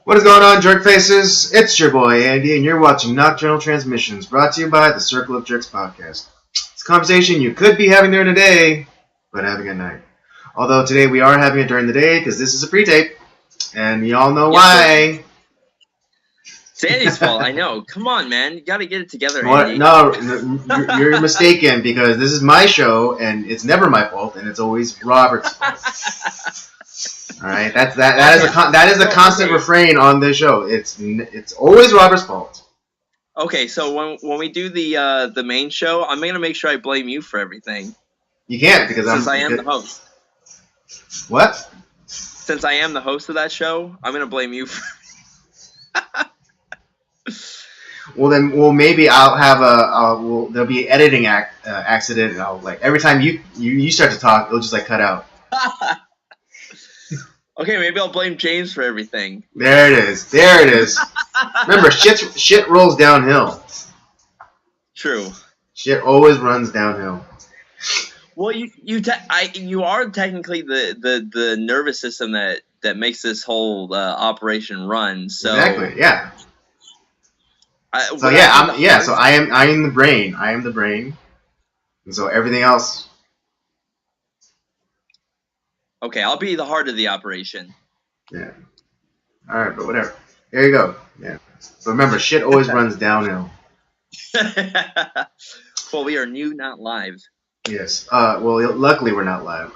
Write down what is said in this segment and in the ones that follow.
What is going on, jerk faces? It's your boy Andy, and you're watching Nocturnal Transmissions, brought to you by the Circle of Jerks podcast. It's a conversation you could be having during the day, but having at night. Although today we are having it during the day because this is a pre-tape, and y'all know why. It's Andy's fault, I know. Come on, man. You gotta get it together, Andy. No, you're mistaken because this is my show, and it's never my fault, and it's always Robert's fault. All right, that is a constant refrain on this show. It's always Robert's fault. Okay, so when we do the main show, I'm gonna make sure I blame you for everything. You can't because I am the host. What? Since I am the host of that show, I'm gonna blame you for. Well, maybe I'll have there'll be an editing accident, and I'll every time you start to talk, it'll just cut out. Okay, maybe I'll blame James for everything. There it is. Remember, shit rolls downhill. True. Shit always runs downhill. Well, you are technically the nervous system that makes this whole operation run. So exactly, yeah. So I am the brain. I am the brain, and so everything else. Okay, I'll be the heart of the operation. Yeah. All right, but whatever. There you go. Yeah. But remember, shit always runs downhill. Well, we are new, not live. Yes. Well, luckily we're not live.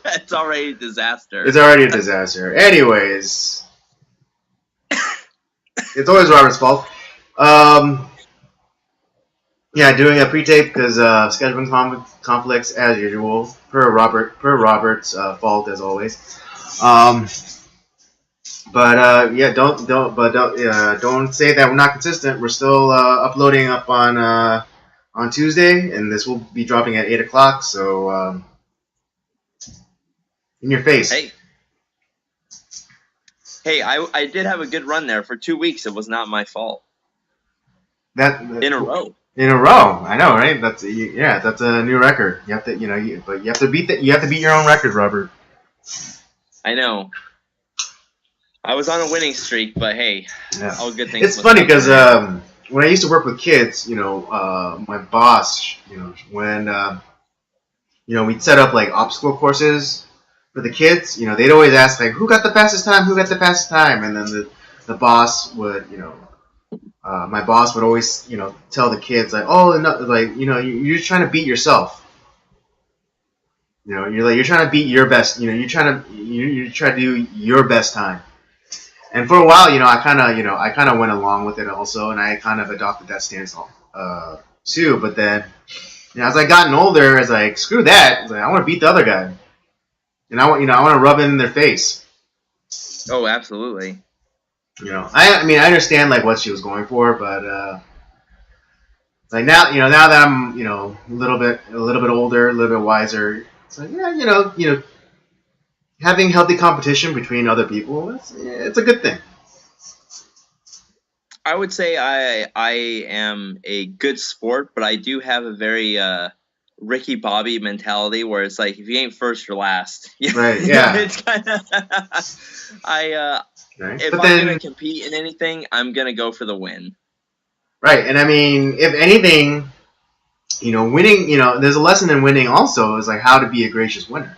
It's already a disaster. It's already a disaster. Anyways, it's always Robert's fault. Yeah, doing a pre-tape because scheduling conflicts as usual, per Robert's fault as always. Don't say that we're not consistent. We're still uploading up on Tuesday, and this will be dropping at 8 o'clock. So in your face. Hey, I did have a good run there for 2 weeks. It was not my fault. In a row. In a row, I know, right? That's a new record. You have to, but you have to beat your own record, Robert. I know. I was on a winning streak, but hey, all good things. It's funny because when I used to work with kids, my boss, when we'd set up obstacle courses for the kids, they'd always ask who got the fastest time, and then the boss would, my boss would always, tell the kids you're trying to beat yourself. You're trying to beat your best. You try to do your best time. And for a while, I kind of went along with it also, and I kind of adopted that stance too. But then, as I gotten older, it's screw that. I want to beat the other guy, and I want to rub it in their face. Oh, absolutely. I understand what she was going for, but now that I'm a little bit older, a little bit wiser, it's having healthy competition between other people, it's a good thing. I would say I am a good sport, but I do have a very Ricky Bobby mentality where it's if you ain't first, you're last. Right? Yeah. It's kind of Right. If I'm going to compete in anything, I'm going to go for the win. Right, and if anything, winning, there's a lesson in winning also is how to be a gracious winner.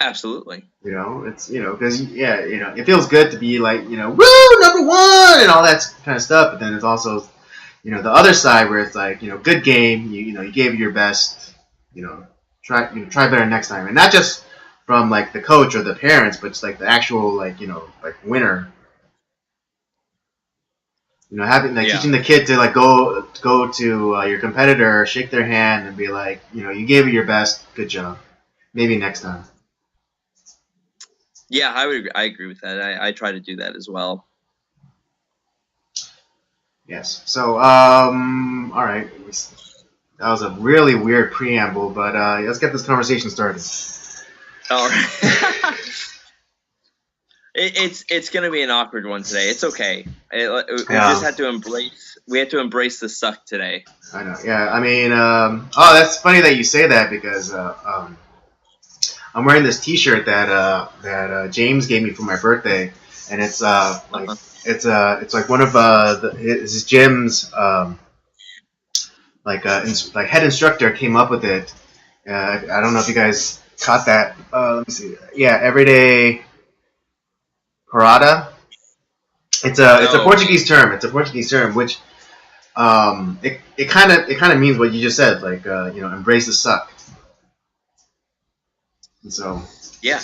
Absolutely. It's, because, it feels good to be woo, number one and all that kind of stuff, but then it's also, the other side where it's good game, you gave it your best, try better next time. And not just from the coach or the parents, but just the actual winner. Teaching the kid to go to your competitor, shake their hand, and be you gave it your best, good job. Maybe next time. Yeah, I agree with that. I try to do that as well. Yes. So all right. That was a really weird preamble, but let's get this conversation started. All right. It's gonna be an awkward one today. It's okay. We just had to embrace. We had to embrace the suck today. I know. Yeah. That's funny that you say that because I'm wearing this T-shirt that James gave me for my birthday, and it's like Uh-huh. it's like one of his gym's like head instructor came up with it. I don't know if you guys caught that. Let me see. Yeah, everyday parada. It's a Oh, okay. Portuguese term. It's a Portuguese term, which it kind of means what you just said, like embrace the suck. And so Yeah,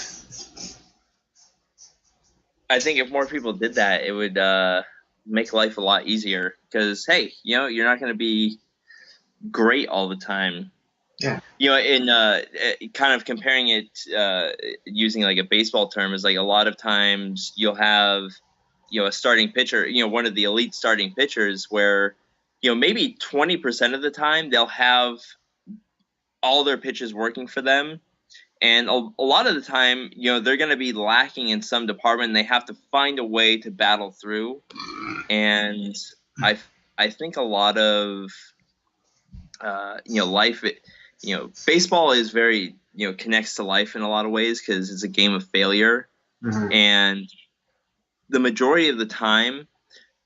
I think if more people did that, it would make life a lot easier. Because hey, you're not going to be great all the time. yeah. In kind of comparing it using like a baseball term is like a lot of times you'll have a starting pitcher, one of the elite starting pitchers where maybe 20% of the time they'll have all their pitches working for them. And a lot of the time, they're going to be lacking in some department. And they have to find a way to battle through. And I, I think a lot of, life, baseball is very, connects to life in a lot of ways because it's a game of failure. Mm-hmm. And the majority of the time,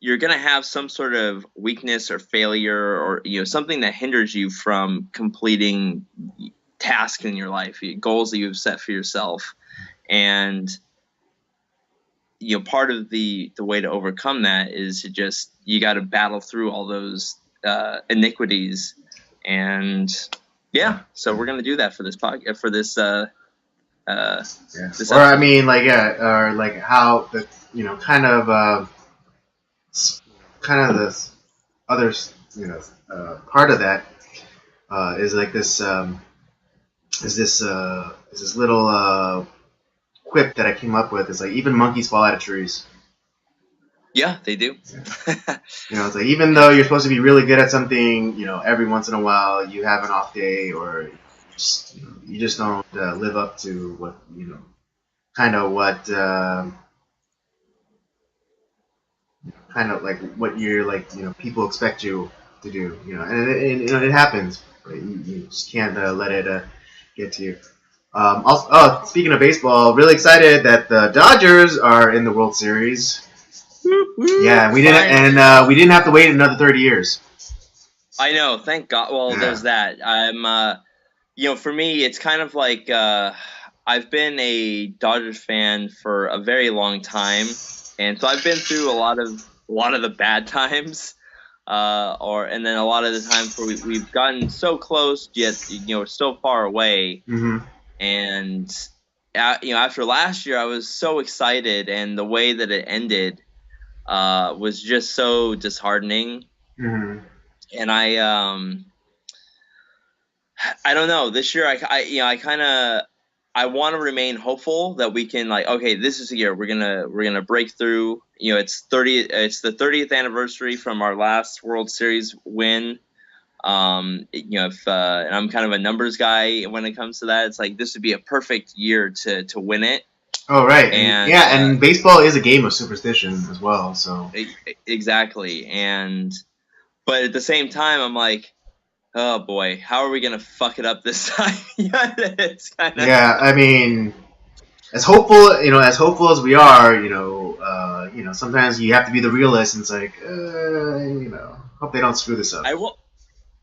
you're going to have some sort of weakness or failure or something that hinders you from completing tasks in your life, goals that you've set for yourself. And part of the way to overcome that is to just you got to battle through all those iniquities. And yeah, so we're going to do that for this podcast, for this Yeah. this Or I episode. mean, like or like how the the other part of that is like this is this little quip that I came up with. It's like even monkeys fall out of trees. Yeah, they do. It's like even though you're supposed to be really good at something, every once in a while you have an off day or you just don't live up to what kind of what kind of like what you're like people expect you to do, and it happens. But you just can't let it get to you. Also, speaking of baseball, really excited that the Dodgers are in the World Series. Yeah, we didn't have to wait another 30 years. I know, thank God. Well, Yeah. there's that. I'm for me it's kind of like I've been a Dodgers fan for a very long time, and so I've been through a lot of the bad times, and then a lot of the times where we've gotten so close yet so far away. Mm-hmm. And after last year I was so excited, and the way that it ended was just so disheartening. Mm-hmm. And I don't know. This year, I kind of I want to remain hopeful that we can, like, okay, this is the year we're gonna break through. It's the 30th anniversary from our last World Series win. If and I'm kind of a numbers guy when it comes to that, it's like this would be a perfect year to win it. Oh right, and And yeah, and baseball is a game of superstition as well. So exactly. But at the same time, I'm like, oh boy, how are we gonna fuck it up this time? It's kind of yeah, I mean, as hopeful as we are, sometimes you have to be the realist, and it's like, hope they don't screw this up.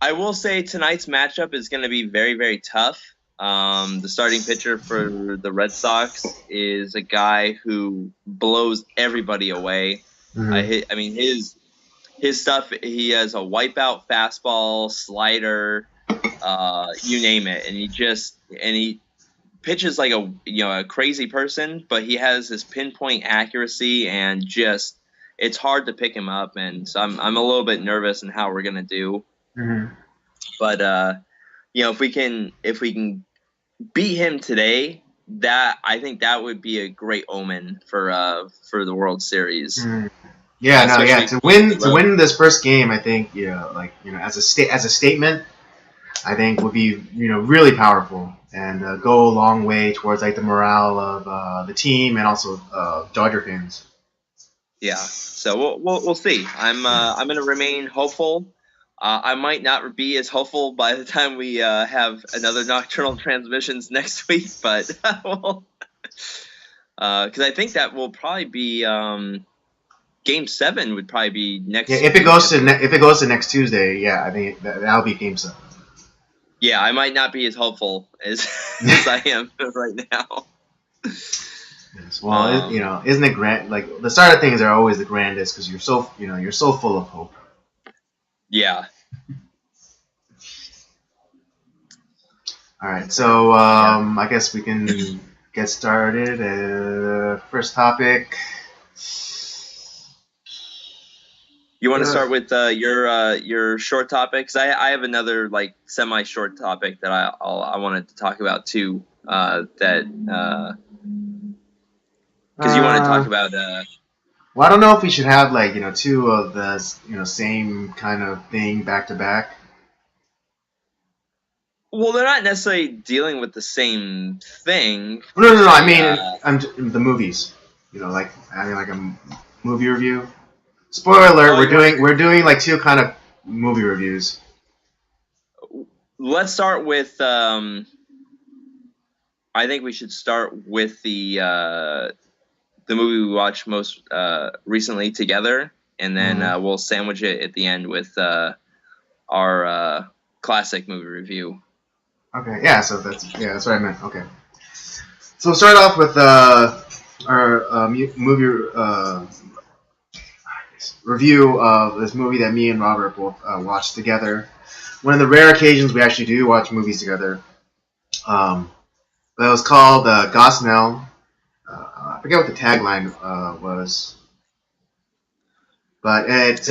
I will say tonight's matchup is going to be very, very tough. The starting pitcher for the Red Sox is a guy who blows everybody away. Mm-hmm. I mean his stuff. He has a wipeout fastball, slider, you name it, and he pitches like a crazy person, but he has this pinpoint accuracy and just it's hard to pick him up, and so I'm a little bit nervous in how we're gonna do. Mm-hmm. But if we can beat him today, that I think that would be a great omen for the World Series. Mm-hmm. Yeah, no, yeah. Especially To win this first game, I think as a statement, I think would be really powerful and go a long way towards like the morale of the team and also Dodger fans. Yeah, so we'll see. I'm gonna remain hopeful. I might not be as hopeful by the time we have another Nocturnal Transmissions next week, but because I think that will probably be Game 7 would probably be next. Yeah, if it goes to next Tuesday, yeah, I think that'll be Game 7. Yeah, I might not be as hopeful as I am right now. Yes. Well, isn't it grand? Like the start of things are always the grandest because you're so full of hope. Yeah. All right, so I guess we can get started. First topic. You want to start with your short topic? Because I have another like semi-short topic that I wanted to talk about too. Because you want to talk about. Well, I don't know if we should have like two of the same kind of thing back to back. Well, they're not necessarily dealing with the same thing. No. I mean, the movies. Like having like a movie review. Spoiler alert: we're doing like two kind of movie reviews. Let's start with. I think we should start with the movie we watched most recently together, and then we'll sandwich it at the end with our classic movie review. Okay, yeah, so that's what I meant. Okay, so we'll start off with our movie review of this movie that me and Robert both watched together. One of the rare occasions we actually do watch movies together. But it was called Gosnell. I forget what the tagline was, but it's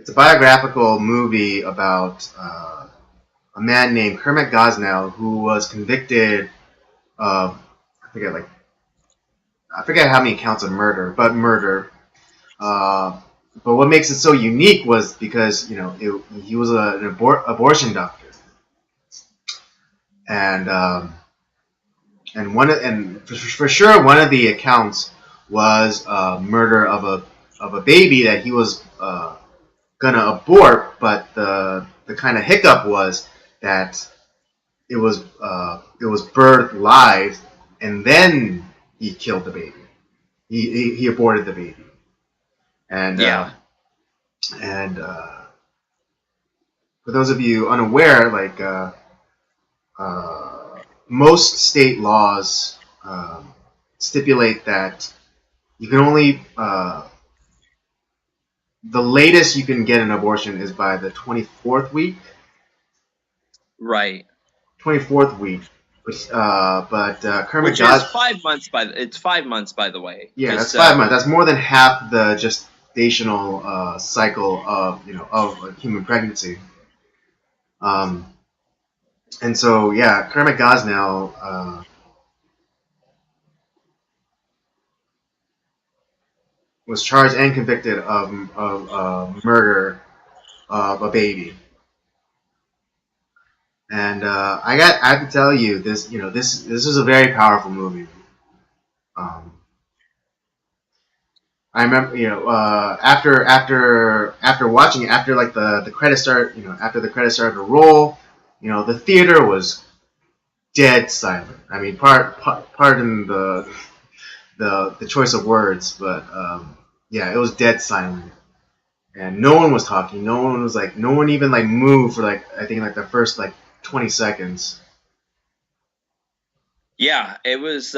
a biographical movie about a man named Kermit Gosnell who was convicted of I forget how many counts of murder, but murder. But what makes it so unique was because he was an abortion doctor, and for sure one of the accounts was murder of a baby that he was gonna abort, but the kind of hiccup was that it was birthed live, and then he killed the baby. He aborted the baby, and for those of you unaware, like most state laws stipulate that you can only the latest you can get an abortion is by the 24th week. Right. 24th week. But Kermit is 5 months it's 5 months, by the way. Yeah, that's 5 months. That's more than half the gestational cycle of a human pregnancy. And so yeah, Kermit Gosnell was charged and convicted of murder of a baby. And I have to tell you, this is a very powerful movie. I remember, after watching it, after like the credits start, after the credits started to roll, the theater was dead silent. I mean, pardon the choice of words, but yeah, it was dead silent, and no one was talking. No one even like moved for like I think like the first like 20 seconds. Yeah, it was.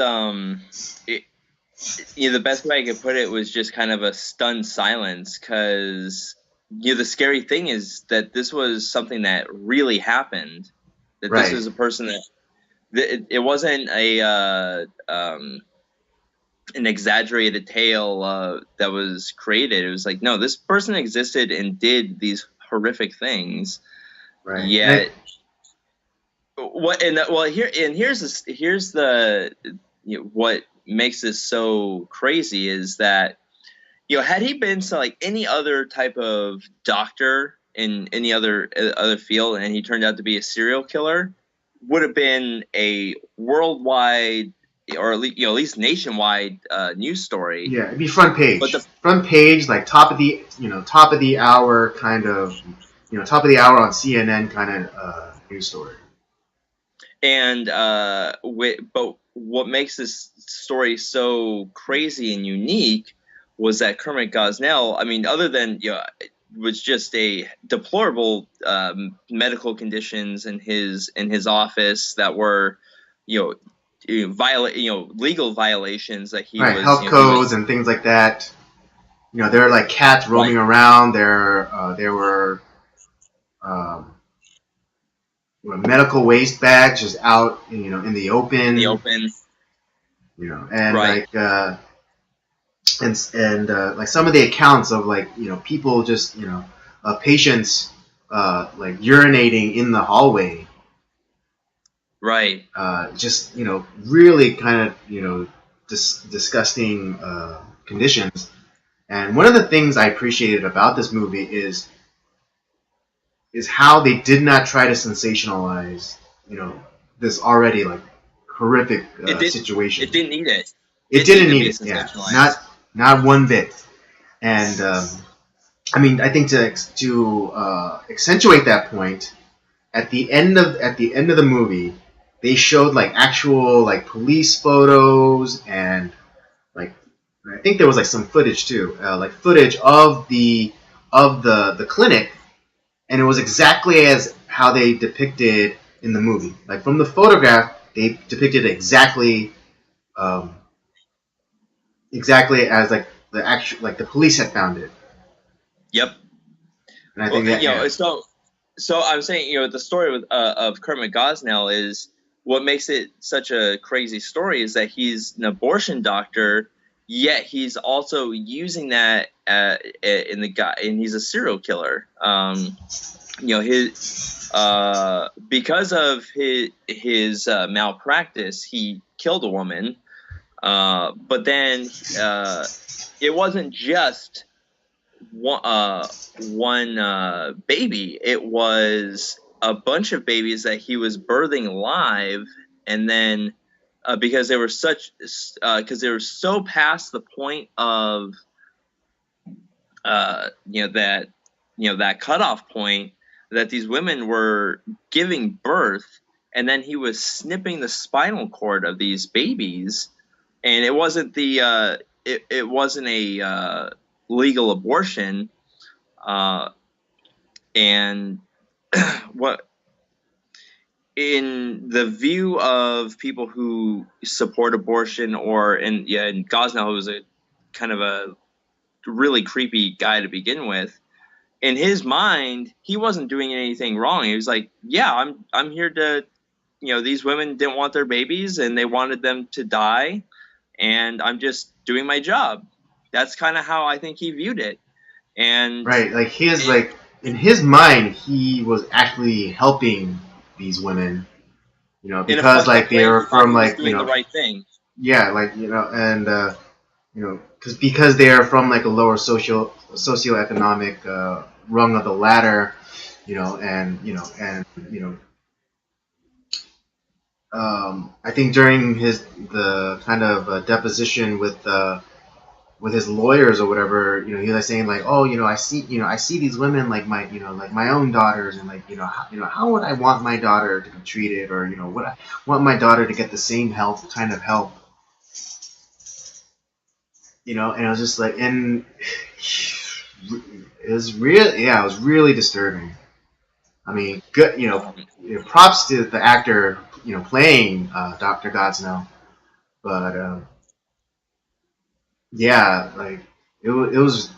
The best way I could put it was just kind of a stunned silence, because the scary thing is that this was something that really happened. That This was a person that it wasn't an exaggerated tale that was created. It was like, no, this person existed and did these horrific things. Right. Yet, here's what makes this so crazy is that had he been like any other type of doctor in any other field, and he turned out to be a serial killer, would have been a worldwide or at least nationwide news story. Yeah, it'd be front But page. the Front page, like top of the hour kind of, top of the hour on CNN kind of news story. and but what makes this story so crazy and unique was that Kermit Gosnell, I mean, other than it was just a deplorable medical conditions in his office that were, legal violations that he Right, was, health codes and things like that. There are like cats roaming right, around. There were um, medical waste bags just out, in the in the open. open, And right, like like some of the accounts of like people just patients like urinating in the hallway, right. just really kind of disgusting conditions. And one of the things I appreciated about this movie is how they did not try to sensationalize this already like horrific situation. It didn't need it. It Didn't need didn't to need be it. Yeah, sensationalized. not one bit. And I mean, I think to accentuate that point, at the end of the movie, they showed like actual like police photos and like I think there was like some footage too, like footage of the clinic, and it was exactly as how they depicted in the movie. Like from the photograph, they depicted um, exactly as like the actual like the police had found it. Yep. And I Well, think that yeah, so I'm saying, the story of Kermit Gosnell is what makes it such a crazy story is that he's an abortion doctor, yet he's also using that and he's a serial killer. His because of his malpractice, he killed a woman. But then it wasn't just one baby. It was a bunch of babies that he was birthing live, and then because they were so past the point of that cutoff point that these women were giving birth, and then he was snipping the spinal cord of these babies, and it wasn't it wasn't a legal abortion. Uh, and what in the view of people who support abortion, or and Gosnell was a kind of a really creepy guy to begin with. In his mind, he wasn't doing anything wrong. He was like, yeah, I'm here to, these women didn't want their babies and they wanted them to die, and I'm just doing my job. That's kind of how I think he viewed it. And right. Like like in his mind, he was actually helping these women, in a because fucked like up they way, are he thought from he was like doing the right thing. yeah, like and because they are from like a lower socioeconomic rung of the ladder, and I think during the kind of deposition with his lawyers or whatever, he was saying like, oh, I see these women like like my own daughters, and like how would I want my daughter to be treated, or would I want my daughter to get the same kind of help, and it was just like, and it was it was really disturbing. I mean, good, props to the actor, playing Dr. Godsnow, but yeah, like it was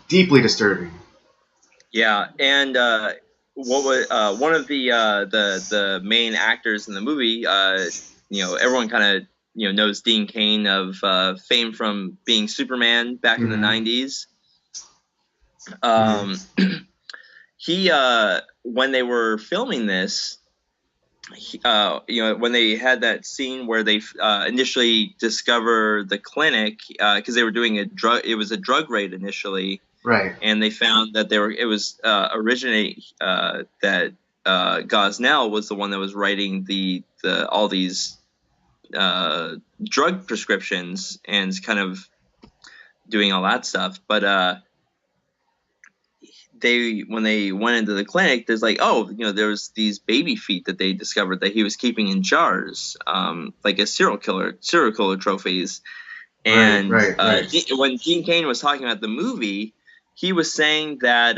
deeply disturbing. Yeah, and what was one of the main actors in the movie? Everyone kind of knows Dean Cain of fame from being Superman back in the Mm-hmm. '90s. Mm-hmm. He when they were filming this, when they had that scene where they initially discover the clinic, because they were doing it was a drug raid initially. Right. And they found that it was originate that Gosnell was the one that was writing all these drug prescriptions and kind of doing all that stuff. But when they went into the clinic, there's like, oh, there was these baby feet that they discovered that he was keeping in jars, like as serial killer trophies. Right, And right, right. when Gene Kane was talking about the movie, he was saying that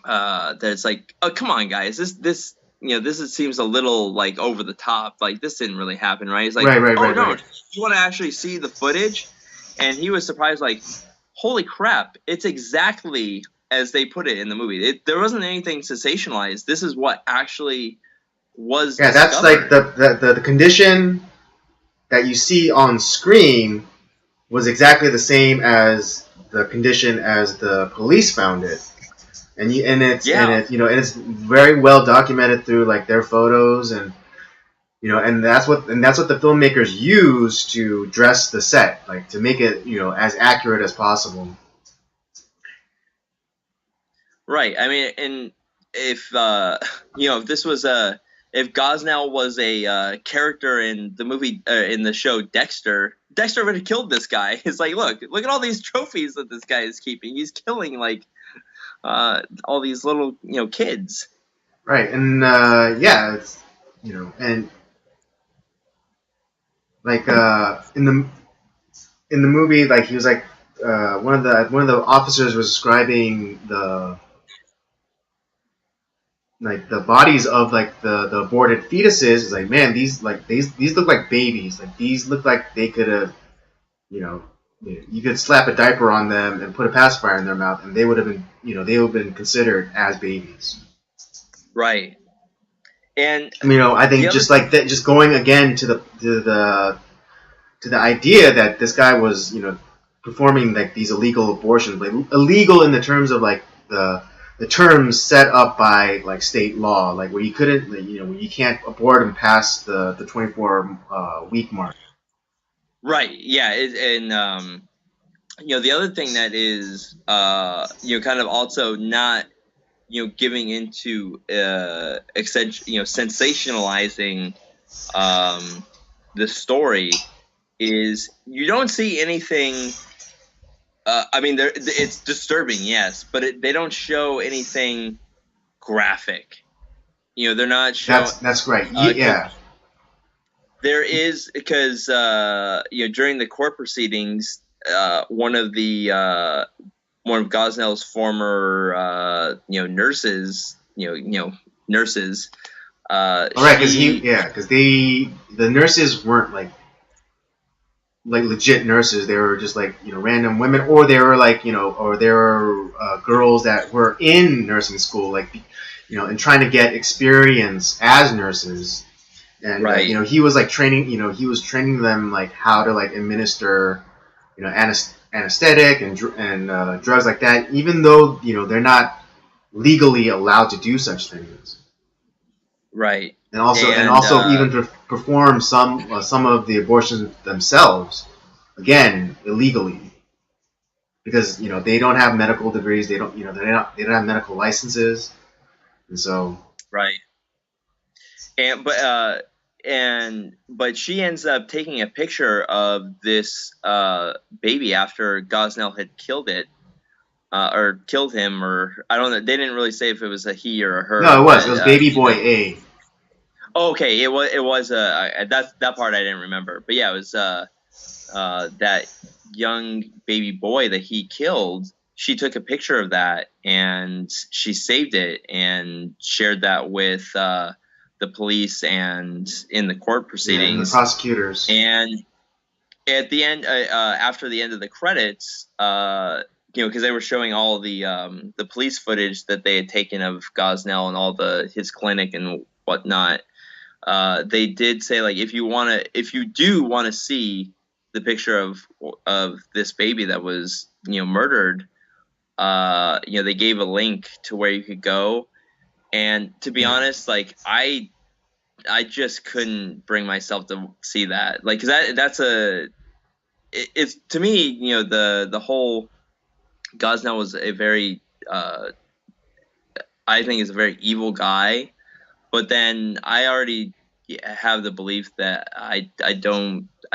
that it's like, oh, come on, guys, this seems a little like over the top. Like, this didn't really happen, right? He's like, Right, right, oh right, no, right. you want to actually see the footage? And he was surprised, like, holy crap, it's exactly as they put it in the movie. There wasn't anything sensationalized. This is what actually was Yeah, that's discovered. like the condition that you see on screen was exactly the same as the condition as the police found it. Yeah, And it's very well documented through like their photos, and and that's what the filmmakers use to dress the set, like to make it as accurate as possible. right. I mean, and if if this was if Gosnell was a character in the movie in the show Dexter, Dexter would have killed this guy. It's like, look at all these trophies that this guy is keeping. He's killing like all these little kids. Right, and yeah, it's and like in the movie, like he was like one of the officers was describing the bodies of like the aborted fetuses. It's like, man, these look like babies. Like these look like they could have, you know, you could slap a diaper on them and put a pacifier in their mouth, and they would have been, they would have been considered as babies. Right. And I the think other just like that, just going again to the idea that this guy was, performing like these illegal abortions, like illegal in the terms of like the terms set up by like state law, like where you couldn't, where you can't abort them past the 24 week mark. right, yeah, and the other thing that is kind of also not giving into sensationalizing the story is you don't see anything. I mean, it's disturbing, yes, but they don't show anything graphic. They're not showing. That's great. Because Yeah. there is, because during the court proceedings, one of Gosnell's former nurses, nurses. All right, because the nurses weren't like legit nurses. They were just like random women, or they were like or they were girls that were in nursing school, like and trying to get experience as nurses. And right. he was like training. He was training them like how to like administer anesthetic and drugs like that, even though they're not legally allowed to do such things. Right. And also even to perform some of the abortions themselves, again illegally, because they don't have medical degrees, they don't have medical licenses, and so right. But she ends up taking a picture of this baby after Gosnell had killed it, or killed him, or I don't know. They didn't really say if it was a he or a her. No, it was baby boy A. Okay, it was that part I didn't remember, but yeah, it was that young baby boy that he killed. She took a picture of that and she saved it and shared that with the police and in the court proceedings, and the prosecutors. And at the end, after the end of the credits, because they were showing all the police footage that they had taken of Gosnell and all his clinic and whatnot. They did say, like, if you do want to see the picture of this baby that was murdered, they gave a link to where you could go. And to be honest, like I just couldn't bring myself to see that, like, because it's to me, the whole Gosnell was a very I think is a very evil guy, but then I already have the belief that I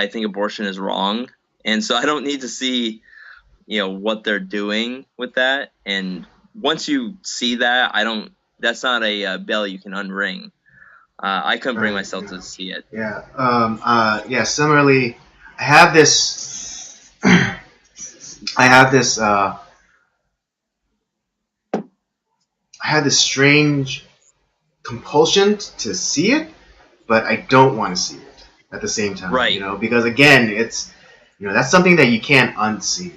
think abortion is wrong, and so I don't need to see what they're doing with that. And once you see that, that's not a bell you can unring. I couldn't bring Right. myself to see it. Yeah. Yeah. Similarly, I have this. I have this. I have this strange compulsion to see it, but I don't want to see it at the same time. Right. Because again, it's that's something that you can't unsee.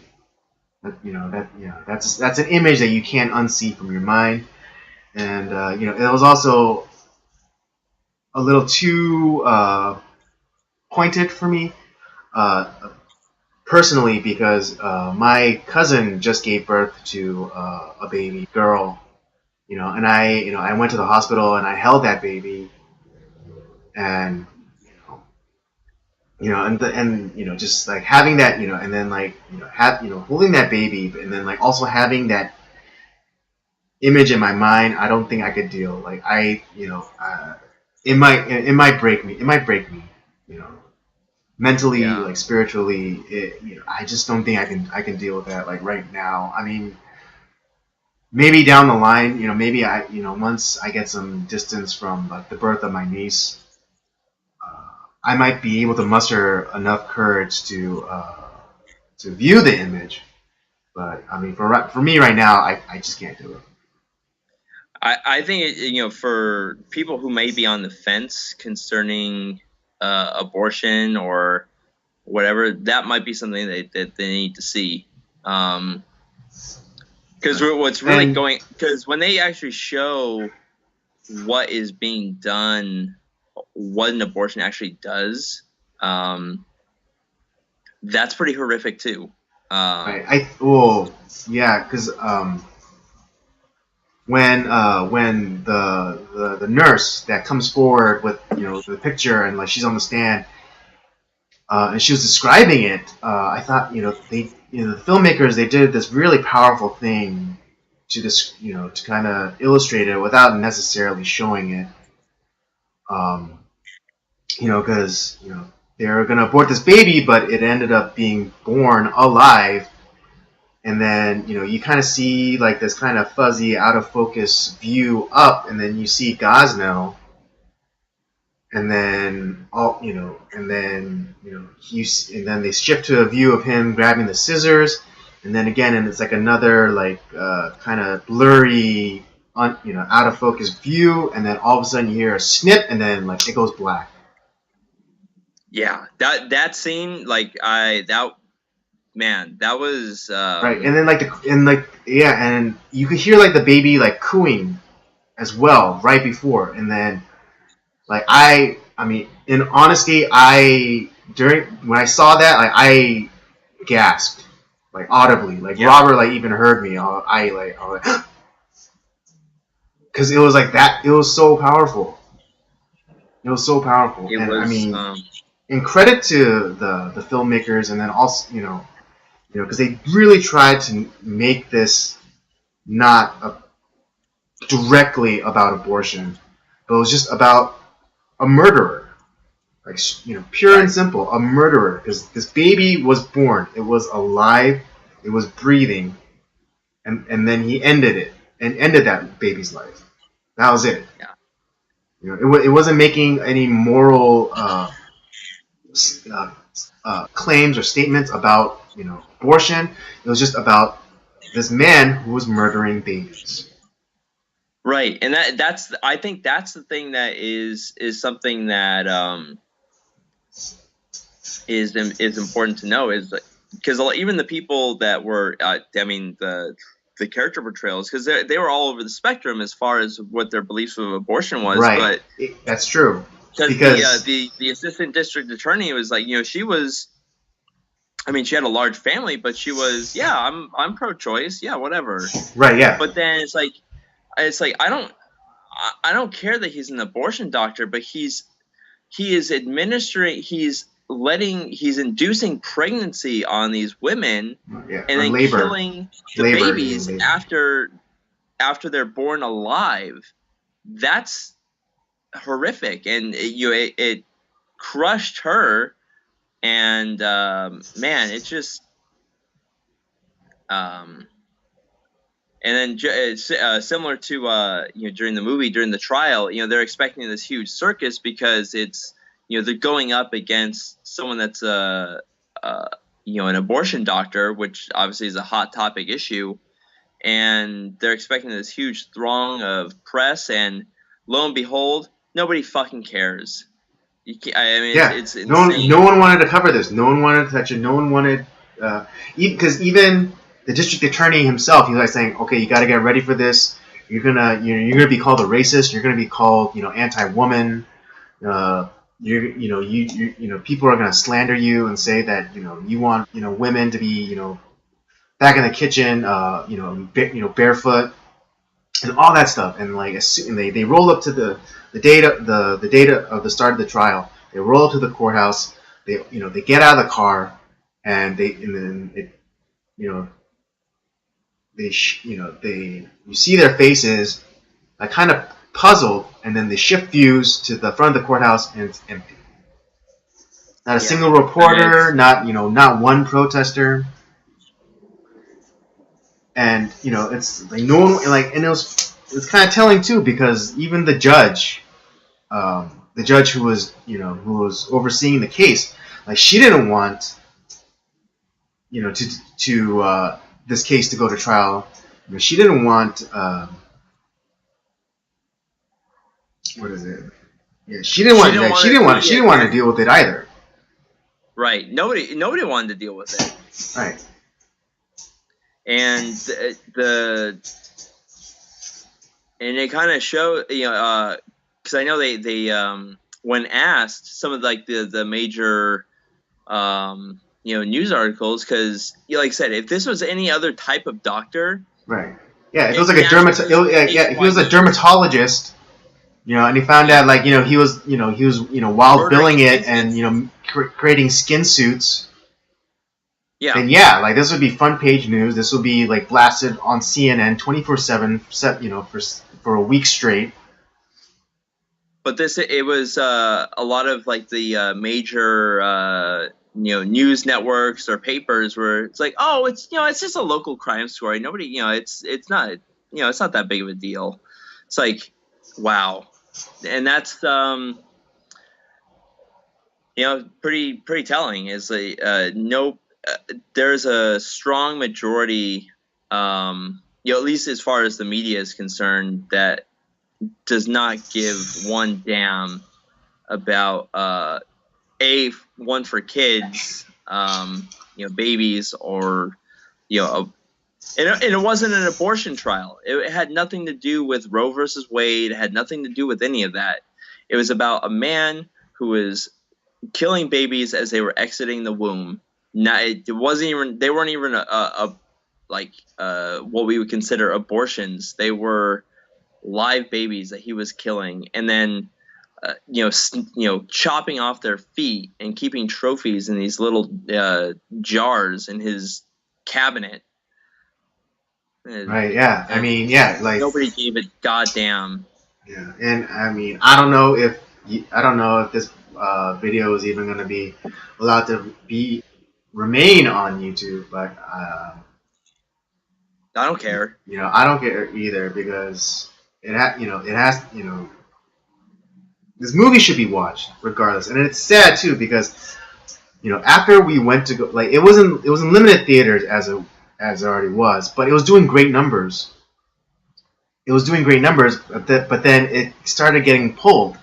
That's an image that you can't unsee from your mind, and it was also a little too pointed for me. Uh, Personally, because my cousin just gave birth to a baby girl, and I went to the hospital and I held that baby, and just like having that, and then like holding that baby, and then like also having that image in my mind. I don't think I could deal. Like it might break me. It might break me. You know, mentally, Yeah. like spiritually, I just don't think I can deal with that like right now. I mean, maybe down the line, maybe once I get some distance from like the birth of my niece, I might be able to muster enough courage to view the image. But I mean, for me right now, I just can't do it. I think for people who may be on the fence concerning abortion or whatever, that might be something that they need to see. Because what's really because when they actually show what is being done, what an abortion actually does, that's pretty horrific too. Right. Yeah, because when the nurse that comes forward with the picture, and like she's on the stand, and she was describing it, I thought the filmmakers, they did this really powerful thing to to kind of illustrate it without necessarily showing it. Because they were gonna abort this baby, but it ended up being born alive. And then you kind of see like this kind of fuzzy, out of focus view up, and then you see Gosnell, and then and then they shift to a view of him grabbing the scissors, and then again, and it's like another like kind of blurry, out of focus view, and then all of a sudden you hear a snip, and then like it goes black. Yeah, that scene, like that was Right, and then and you could hear like the baby like cooing as well right before, and then like I mean, in honesty, during when I saw that, like I gasped like audibly, like Robert like even heard me. I was like, because it was like that. It was so powerful. It was so powerful, and I mean, in credit to the filmmakers, and then also because they really tried to make this not directly about abortion, but it was just about a murderer, like pure and simple, a murderer. Because this baby was born, it was alive, it was breathing, and then he ended it and ended that baby's life. That was it. Yeah. It wasn't making any moral claims or statements about abortion. It was just about this man who was murdering babies. Right, and I think that's the thing that is something that is important to know, is because even the people that were I mean the character portrayals, because they were all over the spectrum as far as what their beliefs of abortion was. Right, but that's true. Because the assistant district attorney was like, she was, I mean, she had a large family, but she was, I'm pro-choice, whatever. Right, yeah. But then it's like I don't care that he's an abortion doctor, but he is administering, he's inducing pregnancy on these women, and then killing the babies after they're born alive. That's horrific, and it crushed her. And man, it just and then similar to during the movie, during the trial, they're expecting this huge circus because it's they're going up against someone that's an abortion doctor, which obviously is a hot topic issue, and they're expecting this huge throng of press, and lo and behold, nobody fucking cares. I mean, Yeah, it's insane. no one wanted to cover this. No one wanted to touch it. No one wanted, because even the district attorney himself, he was like saying, "Okay, you got to get ready for this. You're gonna be called a racist. You're gonna be called, anti-woman. People are gonna slander you and say that you want women to be back in the kitchen, barefoot." And all that stuff, and they roll up to the data of the start of the trial. They roll up to the courthouse. They get out of the car, and then you see their faces, like kind of puzzled, and then they shift views to the front of the courthouse, and it's empty. Not a single reporter, not one protester. And it's like no one and it's kind of telling too, because even the judge who was overseeing the case, like she didn't want to this case to go to trial. She didn't want what is it? Yeah, she didn't want to deal with it either. Right. Nobody wanted to deal with it. Right. And and they kind of show, because I know they when asked, some of the major news articles, because like I said, if this was any other type of doctor, right? Yeah, if it was like if he was a dermatologist, and he found out he was wild billing it and creating skin suits. Yeah. And this would be front page news. This would be blasted on CNN 24/7, for a week straight. But it was a lot of the major news networks or papers where it's like, oh, it's just a local crime story. Nobody, it's not it's not that big of a deal. It's like, wow, and that's pretty telling. Is no. There's a strong majority, at least as far as the media is concerned, that does not give one damn about one for kids, babies, or and it wasn't an abortion trial. It had nothing to do with Roe versus Wade. It had nothing to do with any of that. It was about a man who was killing babies as they were exiting the womb. It wasn't even. They weren't even what we would consider abortions. They were live babies that he was killing, and then chopping off their feet and keeping trophies in these little jars in his cabinet. Right. Yeah. I mean, yeah. Nobody gave a goddamn. Yeah, and I mean, I don't know if this video is even going to be allowed to remain on YouTube, but I don't care. I don't care either, because it has this movie should be watched regardless. And it's sad too, because after we went to go, it was in limited theaters as it already was, but it was doing great numbers. But then it started getting pulled.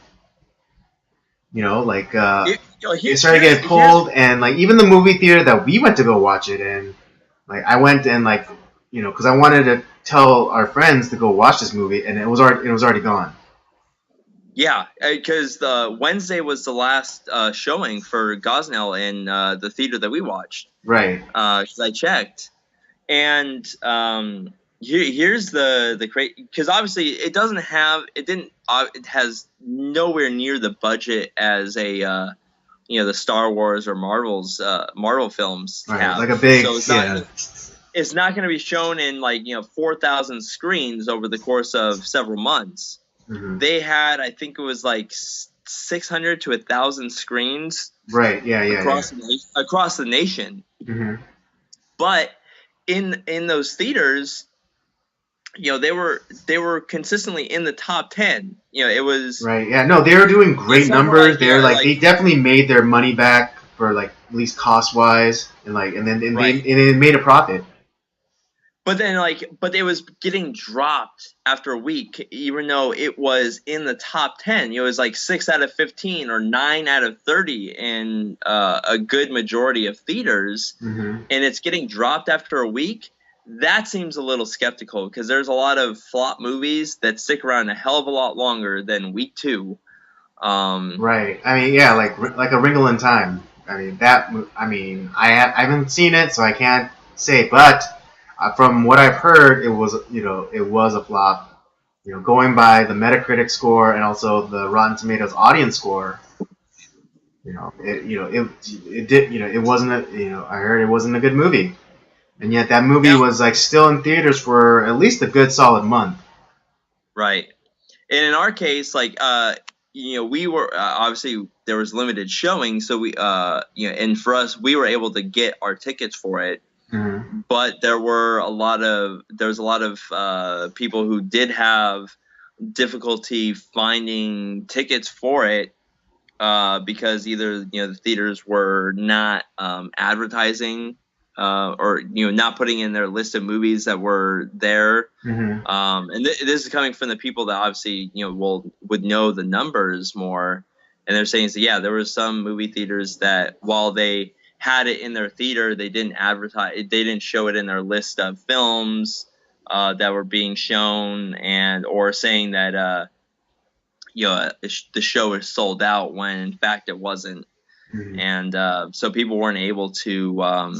It started getting pulled, and even the movie theater that we went to go watch it in, I went and because I wanted to tell our friends to go watch this movie, and it was already gone. Yeah, because Wednesday was the last showing for Gosnell in the theater that we watched. Right. Because I checked, and here's the great, because obviously it has nowhere near the budget as the Star Wars or Marvel films have. Like a big, so it's not going to be shown in 4,000 screens over the course of several months. Hmm. they had, I think it was like 600 to 1,000 screens Right. Yeah. Yeah. Yeah. across the nation. Hmm. But in those theaters, they were consistently in the top 10. It was Right. Yeah. No, they were doing great something like numbers. They're like like they definitely made their money back for like at least cost wise, and like right. and they made a profit. But it was getting dropped after a week, even though it was in the top 10. It was like 6 out of 15 or 9 out of 30 in a good majority of theaters, Hmm. and it's getting dropped after a week. That seems a little skeptical because there's a lot of flop movies that stick around a hell of a lot longer than week two. Um, Right. I mean, yeah, like a Wrinkle in Time. I mean that. I mean, I haven't seen it, so I can't say. But from what I've heard, it was a flop. Going by the Metacritic score and also the Rotten Tomatoes audience score, it did. It wasn't a. I heard it wasn't a good movie, and yet that movie now, was like still in theaters for at least a good solid month. right. And in our case, we were obviously there was limited showing, so and for us, we were able to get our tickets for it. Mm-hmm. But there was a lot of people who did have difficulty finding tickets for it because either the theaters were not advertising or not putting in their list of movies that were there. Mm-hmm. And this is coming from the people that obviously would know the numbers more, and they're saying, so yeah, there were some movie theaters that while they had it in their theater, they didn't advertise, they didn't show it in their list of films that were being shown, and or saying that the show is sold out when in fact it wasn't. Mm-hmm. And so people weren't able to.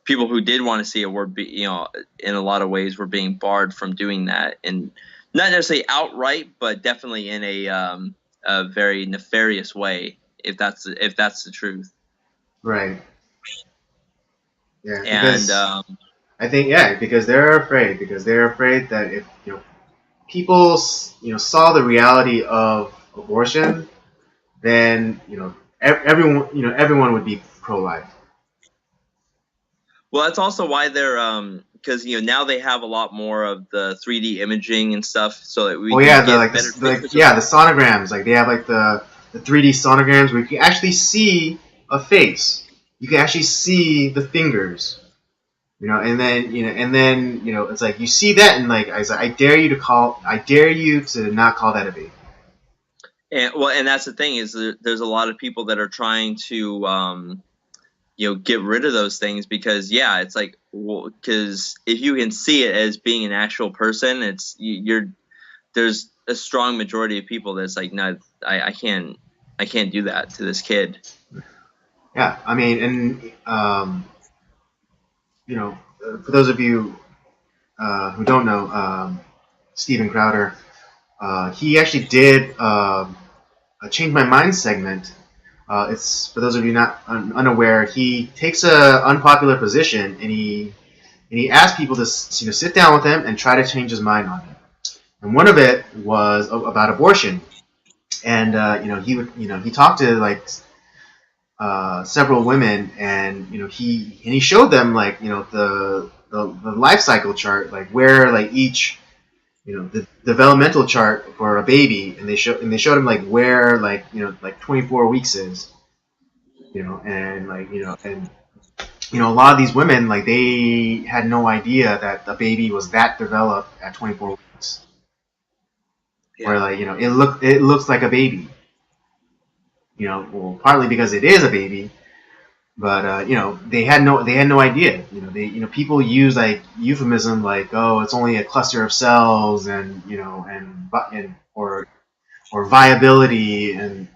People who did want to see it in a lot of ways were being barred from doing that, and not necessarily outright, but definitely in a very nefarious way, if that's the truth. Right. Yeah. And Because I think because they're afraid that if people saw the reality of abortion, then everyone would be pro-life. well, that's also why they're because now they have a lot more of the 3D imaging and stuff, so that we Oh can yeah, the get like better the pictures. yeah the sonograms, like they have like the 3D sonograms where you can actually see a face. You can actually see the fingers. And then it's like you see that, and like I was like, I dare you to not call that a baby. And that's the thing is there's a lot of people that are trying to get rid of those things because it's like, because if you can see it as being an actual person, there's a strong majority of people that's like, no, I can't do that to this kid. Yeah, I mean, and for those of you who don't know, Steven Crowder, he actually did a Change My Mind segment. It's for those of you not unaware. He takes a unpopular position and he asks people to sit down with him and try to change his mind on it. And one of it was about abortion. And he talked to like several women, and he showed them like the life cycle chart, like where like each the developmental chart for a baby, and they showed him like where like 24 weeks is, and a lot of these women, like, they had no idea that the baby was that developed at 24 weeks, where like it looks like a baby, well, partly because it is a baby. But they had no idea. People use like euphemism like, oh, it's only a cluster of cells, and or viability, and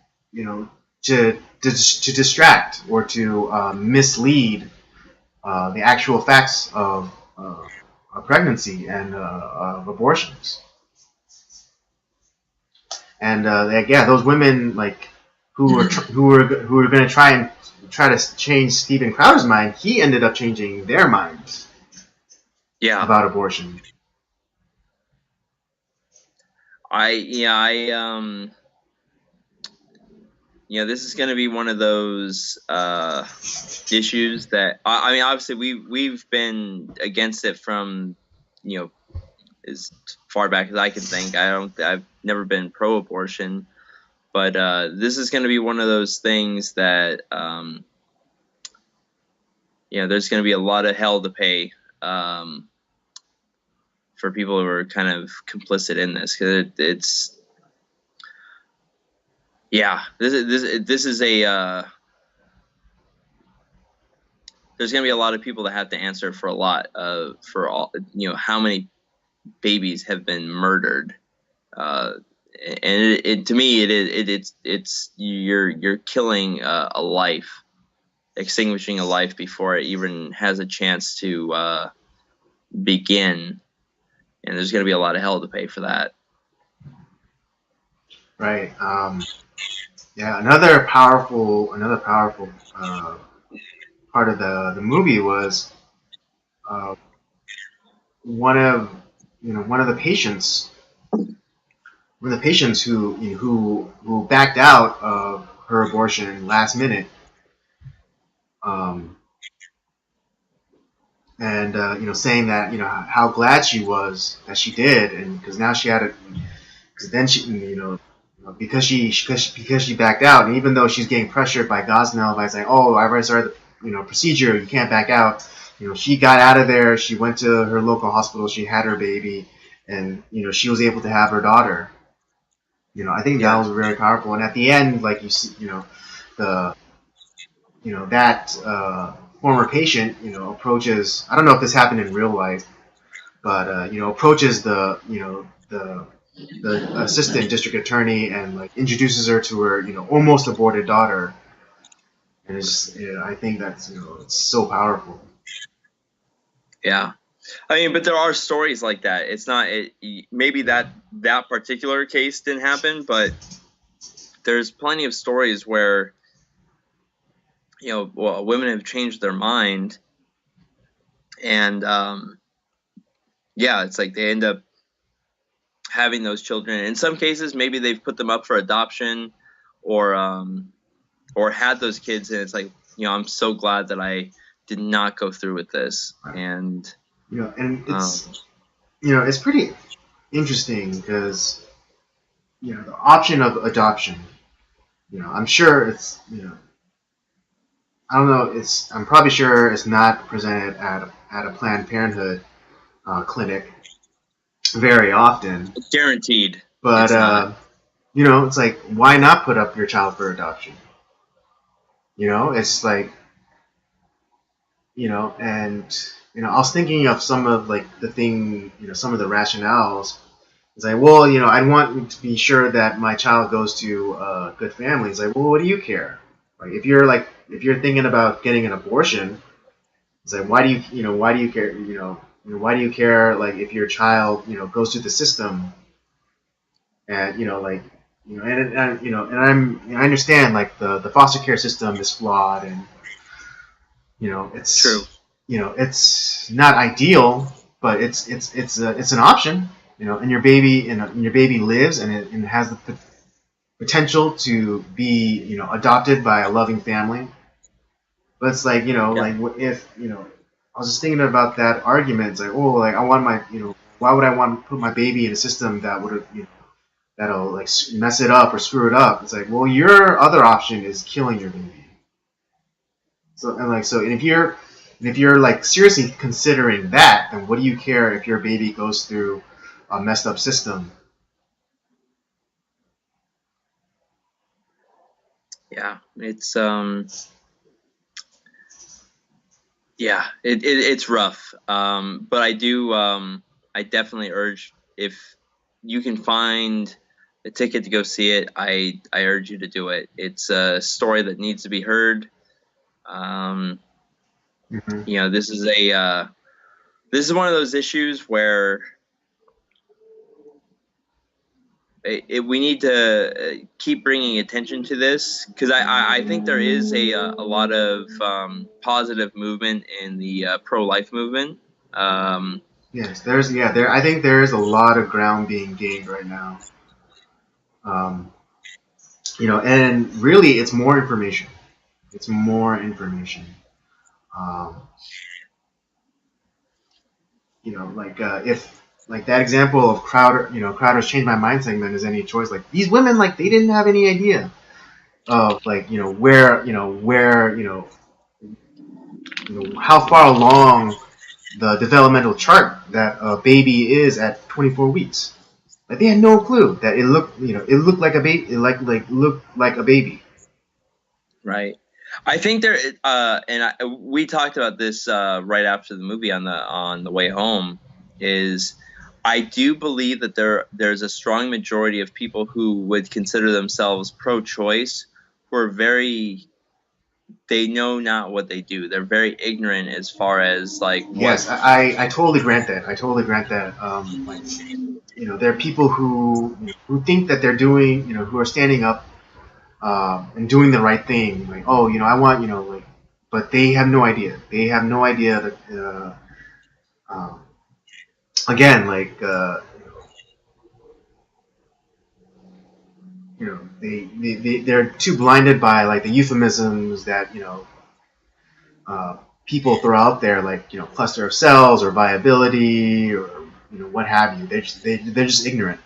to distract or to mislead the actual facts of pregnancy and of abortions. And those women, like, who were going to try to change Steven Crowder's mind, he ended up changing their minds Yeah. about abortion. This is going to be one of those issues that I mean, obviously we've been against it from as far back as I can think. I've never been pro-abortion, but this is going to be one of those things that there's going to be a lot of hell to pay for people who are kind of complicit in this, because this is a there's going to be a lot of people that have to answer for a lot for all how many babies have been murdered, and to me it's you're killing a life, extinguishing a life before it even has a chance to begin, and there's going to be a lot of hell to pay for that. Right. Yeah. Another powerful part of the movie was uh, one of the patients who backed out of her abortion last minute, um, and saying that how glad she was that she did, and because now she had it, because then she because she backed out, and even though she's getting pressured by Gosnell by saying, oh, I've already started the procedure, you can't back out. She got out of there. She went to her local hospital. She had her baby, and she was able to have her daughter. I think that was very powerful. And at the end, like you see, the that former patient, approaches. I don't know if this happened in real life, but approaches the assistant district attorney and like introduces her to her almost aborted daughter. And it's I think that's it's so powerful. Yeah. I mean, but there are stories like that. It's not maybe that particular case didn't happen, but there's plenty of stories where women have changed their mind, and it's like they end up having those children. In some cases, maybe they've put them up for adoption, or had those kids, and it's like I'm so glad that I did not go through with this. Right. And and it's it's pretty interesting because the option of adoption. I'm sure it's I don't know. I'm probably sure it's not presented at a Planned Parenthood clinic very often. Guaranteed. But it's like, why not put up your child for adoption? It's like, and I was thinking of some of like some of the rationales. It's like, well, I want to be sure that my child goes to a good family. It's like, well, what do you care? Like, if you're thinking about getting an abortion, it's like, why do you care? Why do you care? Like, if your child, goes through the system, and I understand like the foster care system is flawed, and it's true. It's not ideal, but it's an option. And your baby lives, and it has the potential to be adopted by a loving family. But it's like like if I was just thinking about that argument. It's like, oh, like I want my why would I want to put my baby in a system that would that'll like mess it up or screw it up? It's like, well, your other option is killing your baby. So and if you're like seriously considering that, then what do you care if your baby goes through a messed up system? Yeah, it's it's rough. But I definitely urge, if you can find a ticket to go see it, I urge you to do it. It's a story that needs to be heard. This is one of those issues where we need to keep bringing attention to this, because I think there is a lot of positive movement in the pro-life movement. Yes, I think there is a lot of ground being gained right now. Um, and really, it's more information. It's more information. Um, like if like that example of Crowder, Crowder's "Change My Mind" segment is any choice. Like these women, like they didn't have any idea of like where how far along the developmental chart that a baby is at 24 weeks. Like they had no clue that it looked like a baby, looked like a baby. Right. I think there, we talked about this right after the movie on the way home. Is I do believe that there's a strong majority of people who would consider themselves pro-choice who are they know not what they do. They're very ignorant as far as like what. Yes, I totally grant that. I totally grant that. There are people who think that they're doing, who are standing up and doing the right thing. Like, oh, I want, like, but they have no idea. They have no idea that, again, like, they're too blinded by like the euphemisms that people throw out there, like cluster of cells or viability or what have you. They're just ignorant,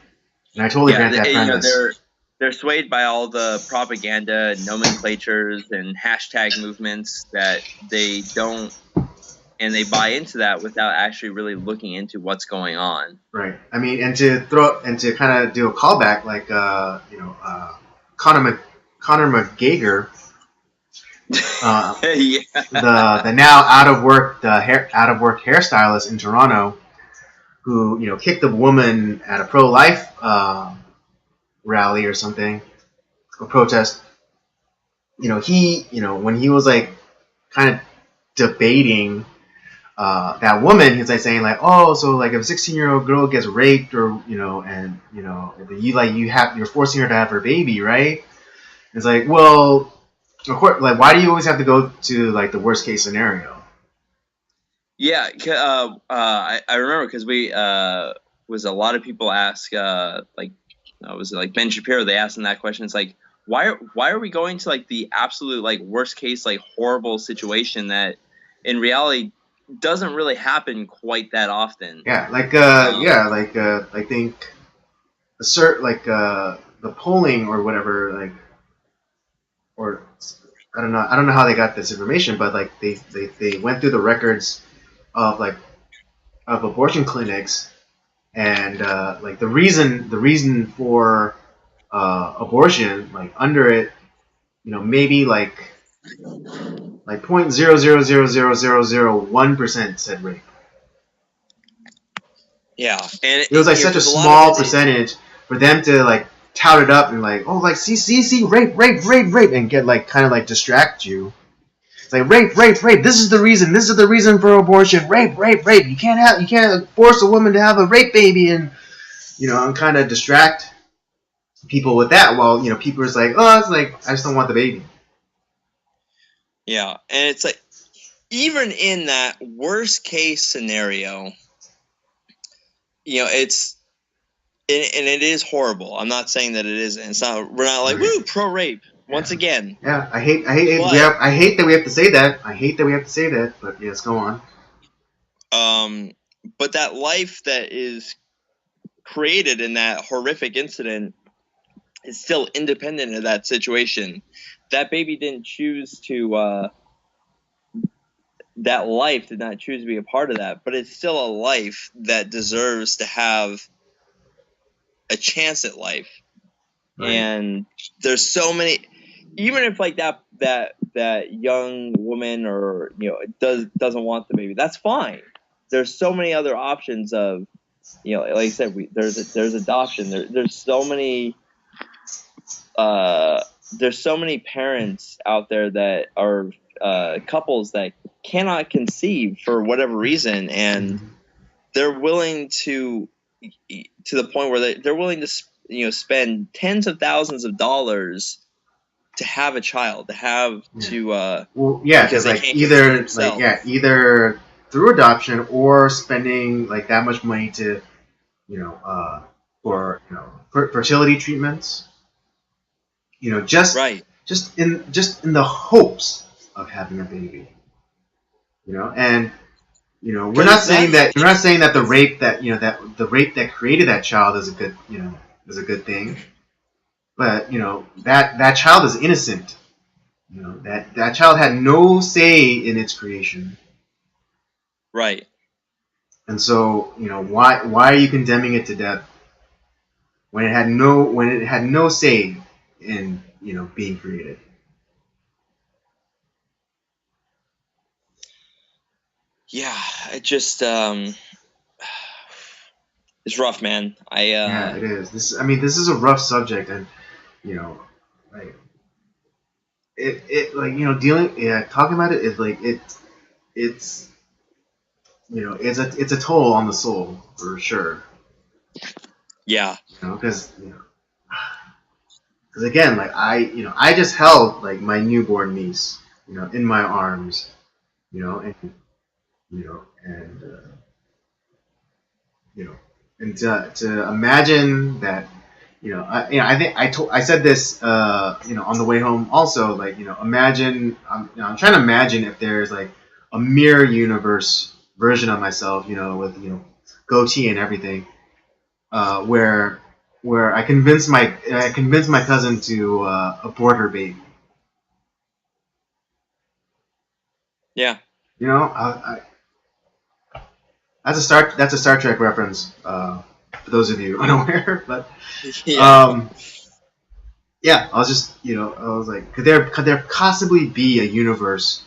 and I totally grant that premise. They're swayed by all the propaganda, nomenclatures, and hashtag movements that they don't, and they buy into that without actually really looking into what's going on. Right. I mean, and to kind of do a callback, like Conor McGregor, Yeah. the now out of work hairstylist in Toronto, who kicked a woman at a pro-life rally or something, a protest. When he was like kind of debating that woman, he's like saying like, oh, so like if a 16-year-old girl gets raped or and you're forcing her to have her baby, right? It's like, well, of course, like why do you always have to go to like the worst case scenario? Yeah, I remember because we was a lot of people ask was it like Ben Shapiro? They asked him that question. It's like why are we going to like the absolute like worst case like horrible situation that in reality doesn't really happen quite that often. Yeah, I think the polling or whatever, like, or I don't know how they got this information, but like they went through the records of of abortion clinics, and like the reason for abortion, like under it, maybe like 0.0000001% said rape. Yeah, and it was like such a small percentage for them to like tout it up and like, oh, like see rape, and get like kind of like distract you. It's like rape. This is the reason for abortion. Rape. You can't force a woman to have a rape baby, and and kind of distract people with that. While people are like, oh, it's like I just don't want the baby. Yeah, and it's like even in that worst case scenario, it's and it is horrible. I'm not saying that it isn't. It's not. We're not like woo pro rape. Once again. Yeah, I hate that we have to say that. But yes, go on. But that life that is created in that horrific incident is still independent of that situation. That baby didn't choose to. That life did not choose to be a part of that, but it's still a life that deserves to have a chance at life. Right. And there's so many. Even if like that young woman or doesn't want the baby, that's fine. There's so many other options of like I said, there's adoption. There's so many parents out there that are couples that cannot conceive for whatever reason, and they're willing to the point where they're willing to spend tens of thousands of dollars to have a child, to have to because like either through adoption or spending like that much money to for fertility treatments. You know, just Right. just in the hopes of having a baby. You know, and you know, Because it's not. we're not saying that the rape that that the rape that created that child is a good is a good thing, but you know that child is innocent. You know that child had no say in its creation, Right. and so you know why are you condemning it to death when it had no say in being created? Yeah. It just it's rough, man. Yeah, it is. This is a rough subject, and you know, like it like dealing talking about it is like it's it's a toll on the soul for sure. Yeah. Because again, like I just held like my newborn niece, in my arms, and and you know, and to imagine that, I think I said this, on the way home also, like, imagine, I'm trying to imagine if there's like a mirror universe version of myself, with, goatee and everything, where I convinced my cousin to abort her baby. Yeah. That's a Star Trek reference, for those of you unaware, but Yeah. um, yeah, I was just, I was like, could there possibly be a universe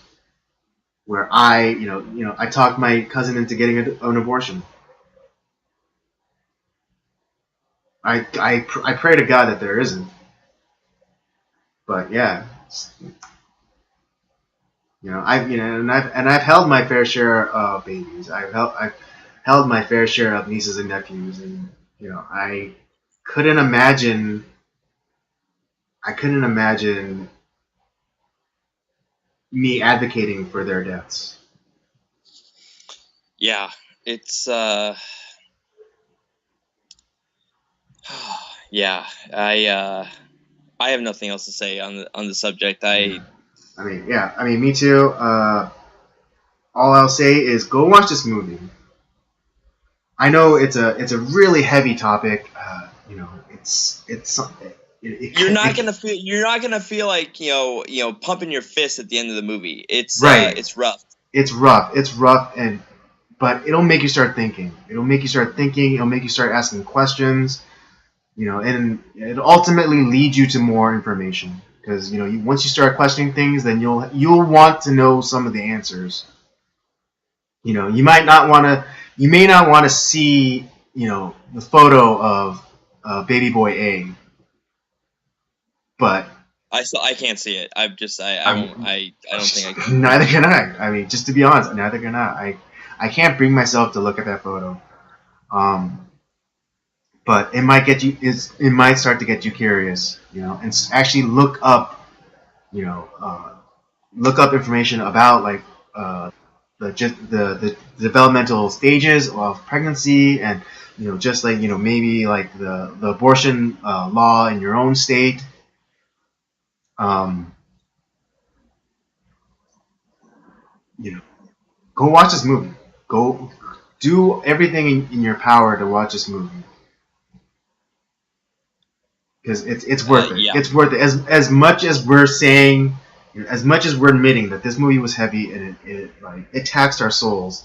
where I talked my cousin into getting an abortion? I pray to God that there isn't, but yeah, and I've held my fair share of babies. I've held my fair share of nieces and nephews, and I couldn't imagine I couldn't imagine me advocating for their deaths. Yeah. It's yeah. I have nothing else to say on the subject. Yeah. Me too. All I'll say is go watch this movie. I know it's a really heavy topic. It's you're not gonna feel like pumping your fist at the end of the movie. right. It's rough. It's rough. It's rough, and but it'll make you start thinking. It'll make you start thinking. It'll make you start asking questions. And it ultimately leads you to more information because once you start questioning things, then you'll want to know some of the answers. You may not want to see the photo of baby boy A, but I can't see it. I won't. I'm I don't think I can. neither can I. Just to be honest, neither can I. I can't bring myself to look at that photo. But it might start to get you curious, and actually you know, uh, look up information about like the developmental stages of pregnancy, and just like maybe like the abortion law in your own state. Um, you know, go watch this movie. Go do everything in your power to watch this movie because it's worth it. Yeah. It's worth it as much as we're saying. As much as we're admitting that this movie was heavy and it taxed our souls,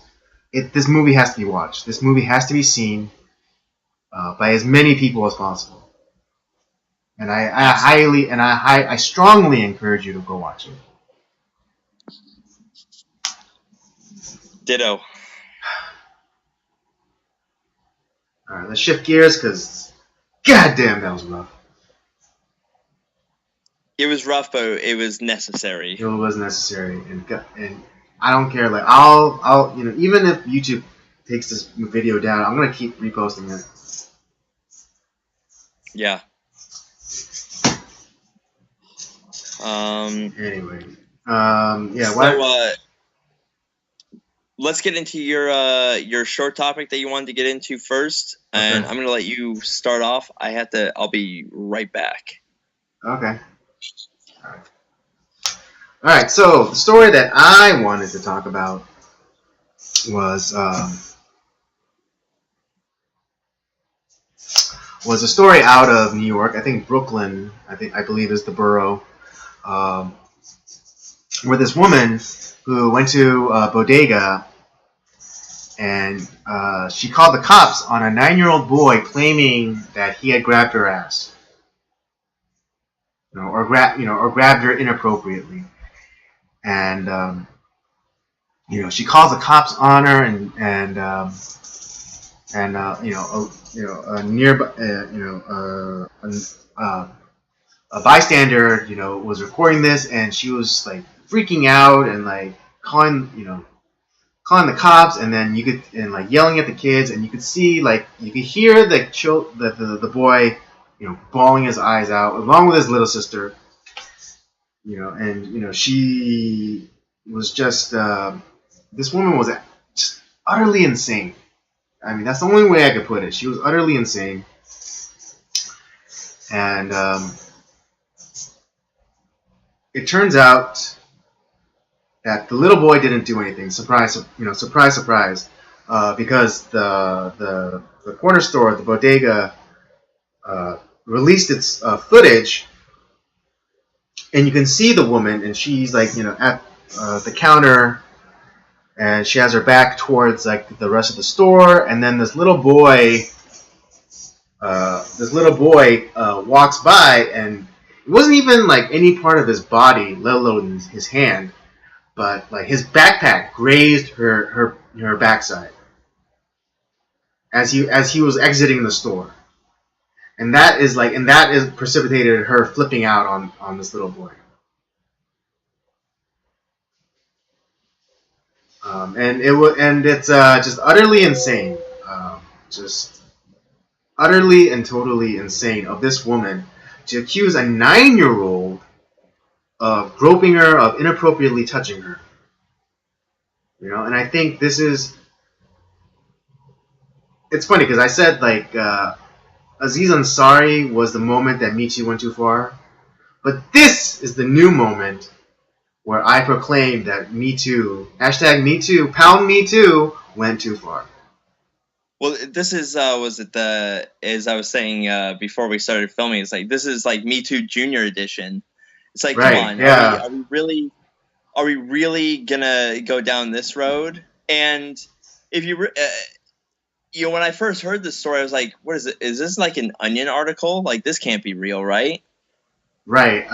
this movie has to be watched. This movie has to be seen by as many people as possible. And I strongly encourage you to go watch it. Ditto. All right, let's shift gears because, goddamn, that was rough. It was rough, but it was necessary. It was necessary, and I don't care. Like I'll even if YouTube takes this video down, I'm gonna keep reposting it. Yeah. Anyway, yeah. So let's get into your short topic that you wanted to get into first, and Okay. I'm gonna let you start off. I'll be right back. Okay. All right. So the story that I wanted to talk about was was a story out of New York. I think Brooklyn. I believe is the borough. Um, where this woman who went to a bodega and she called the cops on a 9-year-old boy claiming that he had grabbed her ass, or grabbed her inappropriately, and she calls the cops on her, and a nearby, a bystander, was recording this, and she was like freaking out and like calling the cops, and then you could and like yelling at the kids, and you could see like you could hear the boy, bawling his eyes out along with his little sister, and she was just this woman was just utterly insane. I mean, that's the only way I could put it. She was utterly insane, and it turns out that the little boy didn't do anything. Surprise, surprise, surprise. Because the corner store, the bodega, released its footage, and you can see the woman, and she's like, at the counter, and she has her back towards like the rest of the store, and then this little boy walks by, and it wasn't even like any part of his body, let alone his hand, but like his backpack grazed her backside as he was exiting the store, and that is precipitated her flipping out on this little boy. And it's just utterly insane, just utterly and totally insane of this woman to accuse a 9-year-old of groping her, of inappropriately touching her. And I think this is, it's funny because I said like Aziz Ansari was the moment that Me Too went too far, but this is the new moment where I proclaim that Me Too, hashtag Me Too, pound Me Too, went too far. Well, this is was it the as I was saying before we started filming? It's like this is like Me Too Junior Edition. It's like, come Right? on, Yeah. are we really gonna go down this road? And if when I first heard this story, I was like, what is it? Is this like an Onion article? Like, this can't be real, right? Right.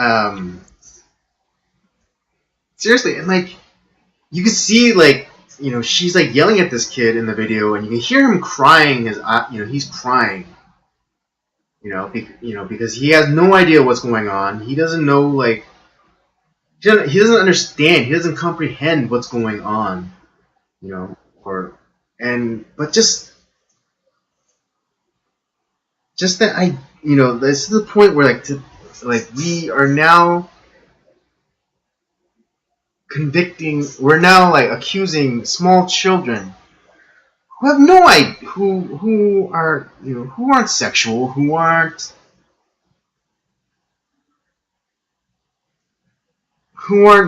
Seriously, and like you can see like she's like yelling at this kid in the video, and you can hear him crying. He's crying. Because he has no idea what's going on. He doesn't know like he doesn't understand. He doesn't comprehend what's going on. Or but just that this is the point where we are now we're now like accusing small children who have no idea, who are who aren't sexual, who aren't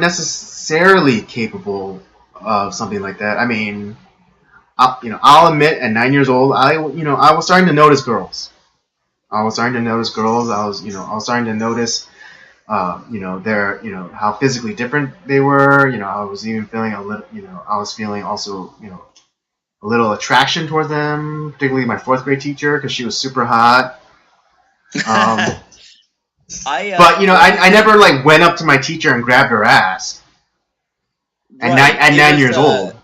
necessarily capable of something like that. I mean, I'll admit at 9 years old, I was starting to notice girls. I was starting to notice girls. I was starting to notice their how physically different they were. I was even feeling a little. I was feeling also a little attraction towards them, particularly my fourth grade teacher because she was super hot. Um, but I never like went up to my teacher and grabbed her ass right. at It 9 years was. old.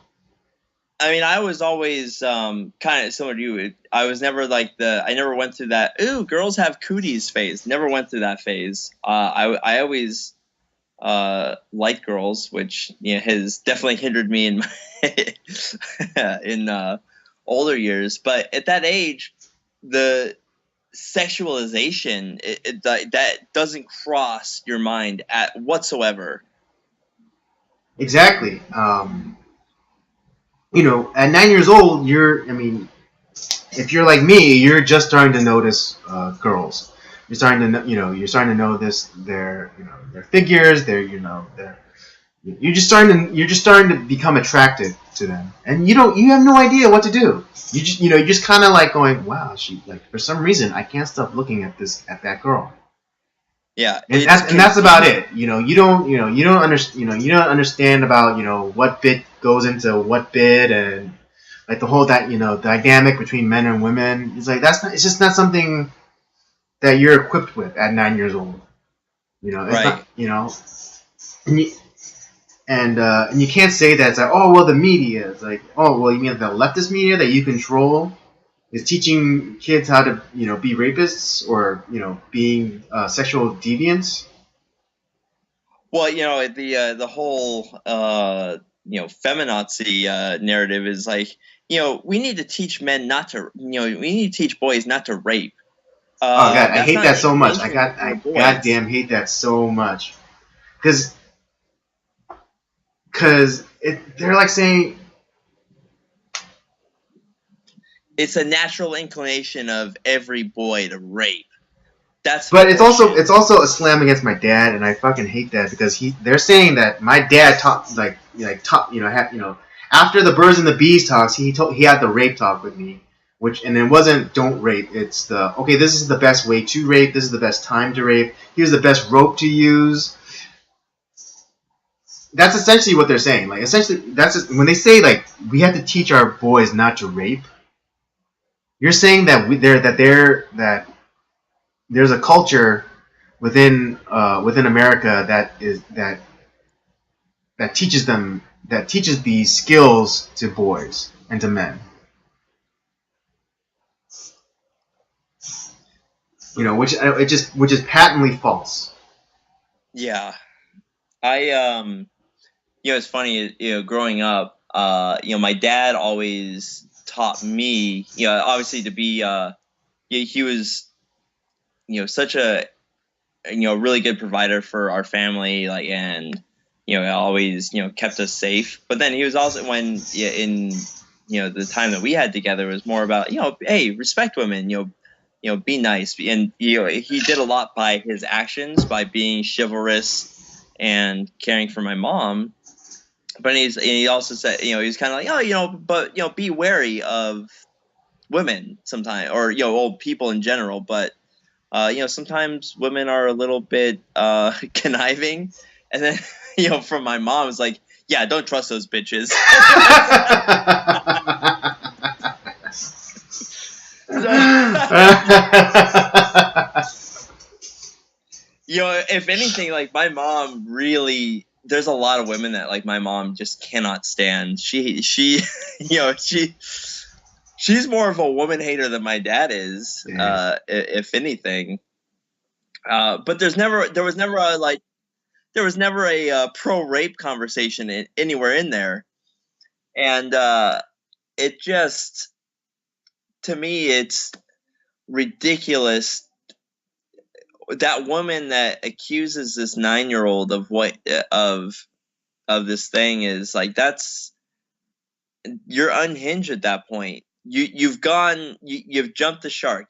I mean, I was always kind of similar to you. I was never like I never went through that. Ooh, girls have cooties phase. Never went through that phase. I always liked girls, which has definitely hindered me in my in older years. But at that age, the sexualization that doesn't cross your mind at whatsoever. Exactly. at 9 years old, if you're like me, you're just starting to notice girls. You're starting to notice their figures, you're just starting to become attracted to them, and you have no idea what to do. You're just kind of like going, wow, for some reason I can't stop looking at that girl. Yeah, And that's about it. You don't understand about what bit goes into what bit, and like the whole dynamic between men and women. It's just not something that you're equipped with at 9 years old. It's right. not and you, and you can't say that it's like, oh well, the media. It's like, oh well, you mean the leftist media that you control is teaching kids how to be rapists or being sexual deviants. Well, the whole feminazi narrative is like, we need to teach men not to, we need to teach boys not to rape. Oh god, I That's hate not an that so much. information for I boys. goddamn hate that so much. Because they're like saying It's a natural inclination of every boy to rape. That's but bullshit. it's also a slam against my dad, and I fucking hate that because they're saying that my dad taught after the birds and the bees talks, he had the rape talk with me, and it wasn't don't rape, it's the okay, this is the best way to rape, this is the best time to rape, here's the best rope to use. That's essentially what they're saying. Like essentially, when they say like we have to teach our boys not to rape. You're saying that that there's a culture within America that teaches these skills to boys and to men. Which is patently false. Yeah. I it's funny, growing up, my dad always taught me, obviously to be, he was, such a, really good provider for our family, like, and, always, kept us safe. But then he was also, when, in, the time that we had together was more about, hey, respect women, be nice. And, he did a lot by his actions, by being chivalrous and caring for my mom. But he also said, he's kind of like, oh, but, be wary of women sometimes, or, old people in general. But, sometimes women are a little bit conniving. And then, from my mom, it's like, yeah, don't trust those bitches. If anything, like, my mom really, there's a lot of women that, like, my mom just cannot stand. She's more of a woman hater than my dad is, if anything. But there was never a pro rape conversation anywhere in there, and it just, to me, it's ridiculous. That woman that accuses this 9-year-old of of this thing is like, you're unhinged at that point. You've jumped the shark.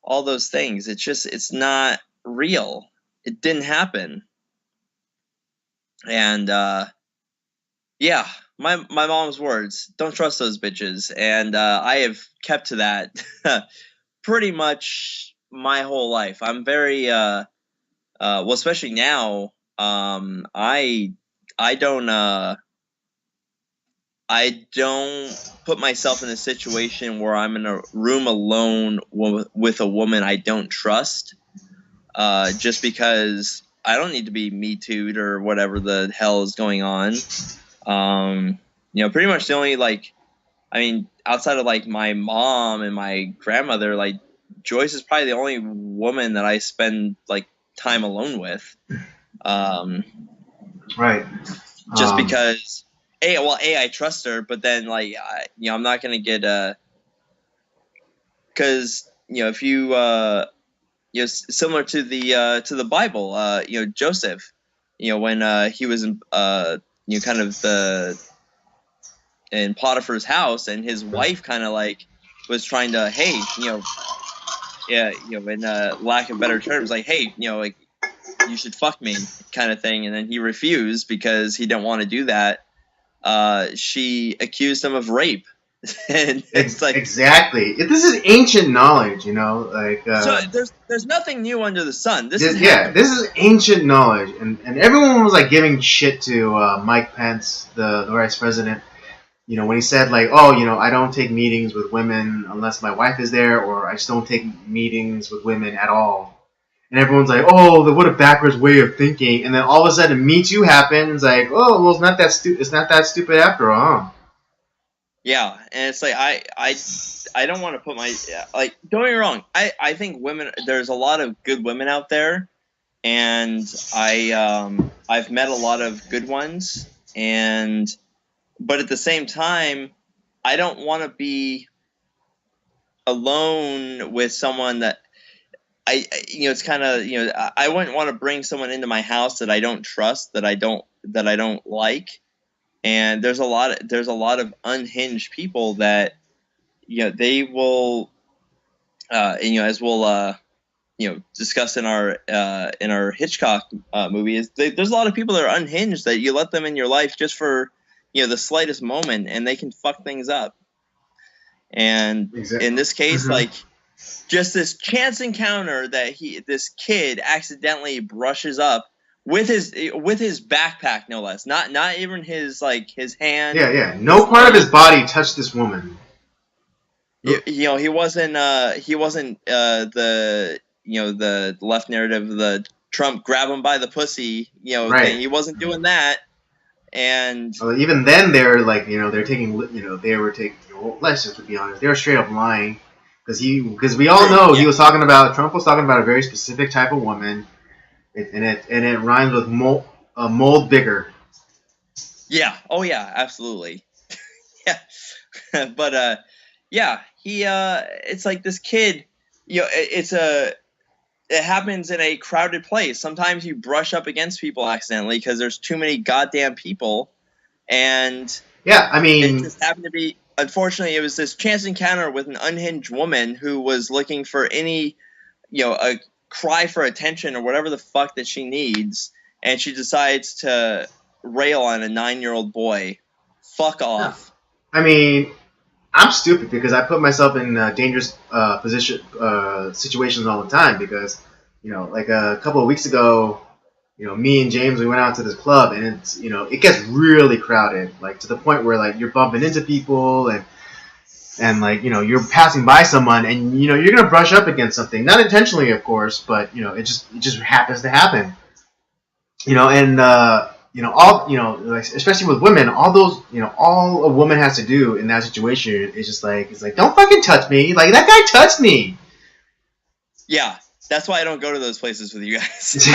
All those things. It's not real. It didn't happen. And yeah, my mom's words, don't trust those bitches. And I have kept to that pretty much my whole life. I'm very well, especially now, I don't put myself in a situation where I'm in a room alone with a woman I don't trust, just because I don't need to be me too'd or whatever the hell is going on. Pretty much the only, like, I mean, outside of, like, my mom and my grandmother, like, Joyce is probably the only woman that I spend, like, time alone with. Right. Just because, I trust her, but then, like, I'm not gonna get because if you similar to the Bible, Joseph, when he was kind of in Potiphar's house, and his wife kind of like was trying to, hey, yeah, in lack of better terms, like, hey, like, you should fuck me, kind of thing, and then he refused because he didn't want to do that. She accused him of rape. And it's like, exactly. This is ancient knowledge, like. So there's nothing new under the sun. This is ancient knowledge, and everyone was like giving shit to Mike Pence, the vice president. When he said like, oh, I don't take meetings with women unless my wife is there, or I just don't take meetings with women at all. And everyone's like, oh, what a backwards way of thinking. And then all of a sudden, Me Too happened. It's like, oh, well, it's not that stupid. It's not that stupid after all, huh? Yeah, and it's like I don't want to put my like. Don't get me wrong. I think women. There's a lot of good women out there, and I've met a lot of good ones, but at the same time, I don't want to be alone with someone that it's kind of I wouldn't want to bring someone into my house that I don't trust, that I don't like. And there's a lot of unhinged people that they will as we'll discuss in our Hitchcock movie, is there's a lot of people that are unhinged, that you let them in your life just for the slightest moment, and they can fuck things up. And exactly. In this case, like, just this chance encounter that this kid accidentally brushes up with his backpack, no less, not even his hand. Yeah. No part of his body touched this woman. He wasn't the left narrative, the Trump grab him by the pussy right. thing. He wasn't doing that. And even then, they're like they're taking they were taking. Well, let's just be honest, they were straight up lying, because we all know Trump was talking about a very specific type of woman. And it rhymes with mold bigger. Yeah. Oh yeah. Absolutely. Yeah. But yeah. He it's like this kid. It happens in a crowded place. Sometimes you brush up against people accidentally because there's too many goddamn people. And yeah, I mean, it just happened to be. Unfortunately, it was this chance encounter with an unhinged woman who was looking for any, a cry for attention or whatever the fuck that she needs, and she decides to rail on a 9-year-old boy. Fuck off. I mean, I'm stupid because I put myself in dangerous situations all the time, because like a couple of weeks ago, me and James, we went out to this club, and it's it gets really crowded, like to the point where like you're bumping into people, and like you're passing by someone, and you're gonna brush up against something, not intentionally, of course, but it just happens to happen. And all like, especially with women, all those all a woman has to do in that situation is just like, it's like, don't fucking touch me, like that guy touched me. Yeah, that's why I don't go to those places with you guys.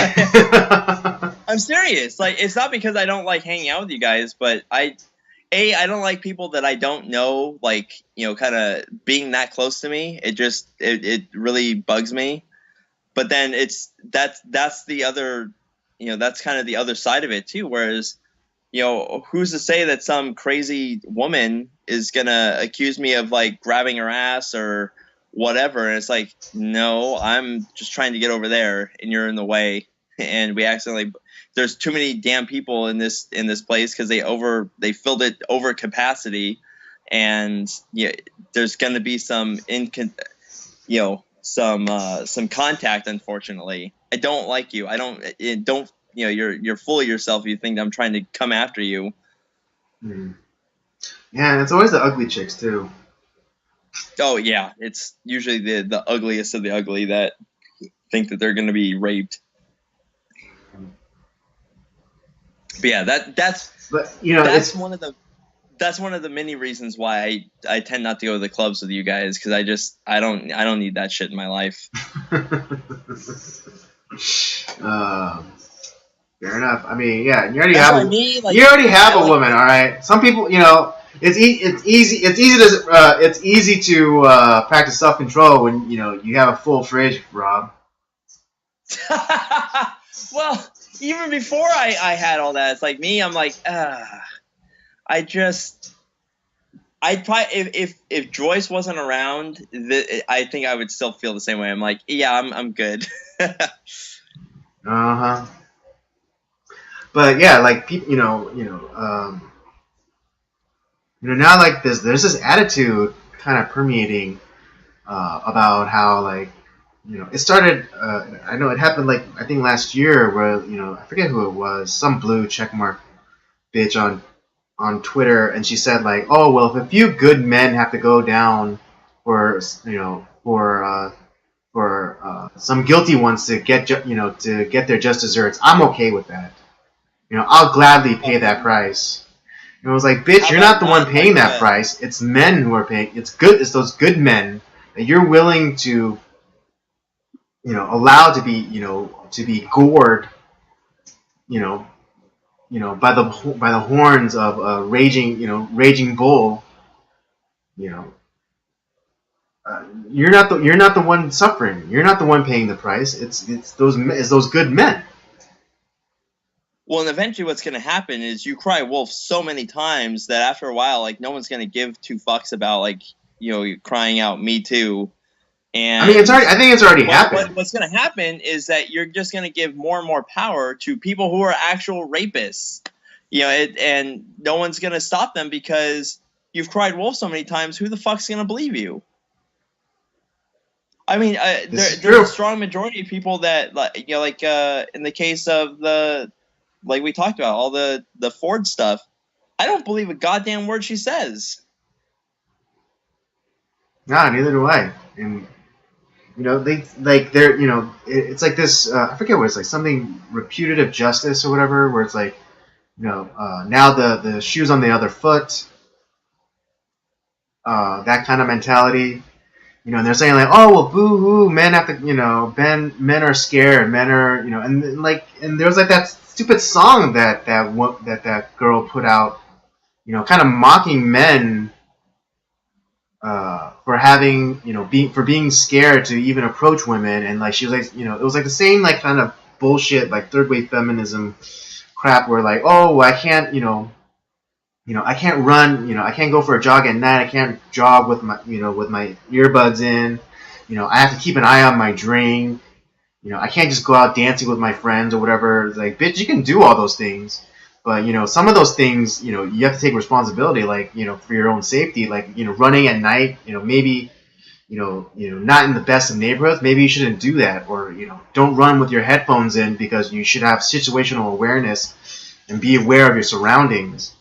I'm serious. Like, it's not because I don't like hanging out with you guys, but I don't like people that I don't know, like, kind of being that close to me. It really bugs me. But then that's the other, that's kind of the other side of it too. Whereas, who's to say that some crazy woman is gonna accuse me of like grabbing her ass or whatever? And it's like, no, I'm just trying to get over there, and you're in the way. And we accidentally, there's too many damn people in this place because they filled it over capacity, and there's gonna be some some contact. Unfortunately, I don't like you. You're full of yourself if you think I'm trying to come after you. Yeah, and it's always the ugly chicks too. Oh yeah, it's usually the ugliest of the ugly that think that they're going to be raped. But yeah, that's one of the many reasons why I tend not to go to the clubs with you guys, because I don't need that shit in my life. Fair enough. I mean, yeah, you already have a woman, all right. Some people, it's easy to practice self-control when you have a full fridge, Rob. Well, even before I had all that, it's like me. I'm like, I just. I try if Joyce wasn't around, I think I would still feel the same way. I'm like, yeah, I'm good. Uh-huh. But yeah, like people, now like there's this attitude kind of permeating about how like it started. I know it happened like I think last year where I forget who it was, some blue checkmark bitch on Twitter, and she said like, oh well, if a few good men have to go down for some guilty ones to get to get their just desserts, I'm okay with that. I'll gladly pay that price. And I was like, bitch, How you're about not the one not paying like that price. It's men who are paying. It's good. It's those good men that you're willing to, allow to be gored, you know, by the horns of a raging bull. You know, you're not the one suffering. You're not the one paying the price. It's those good men. Well, and eventually what's going to happen is you cry wolf so many times that after a while, like, no one's going to give two fucks about, like, you crying out, me too. And I mean, I think it's already happened. What's going to happen is that you're just going to give more and more power to people who are actual rapists. And no one's going to stop them because you've cried wolf so many times. Who the fuck's going to believe you? I mean, there's a strong majority of people that, like in the case of like we talked about, all the Ford stuff, I don't believe a goddamn word she says. Nah, neither do I. And it's like this. I forget what it's like, something reputative justice or whatever, where it's like, now the shoe's on the other foot. That kind of mentality. And they're saying like, oh well, boo hoo, men have to, men are scared, men are, and there was like that stupid song that girl put out, kind of mocking men for having, being scared to even approach women, and like she was like, it was like the same like kind of bullshit like third wave feminism crap where like, oh I can't, I can't run, I can't go for a jog at night, I can't jog with my with my earbuds in, I have to keep an eye on my drink, I can't just go out dancing with my friends or whatever. It's like, bitch, you can do all those things. But, some of those things, you have to take responsibility, like, for your own safety, like, running at night, maybe, not in the best of neighborhoods, maybe you shouldn't do that. Or, don't run with your headphones in because you should have situational awareness and be aware of your surroundings.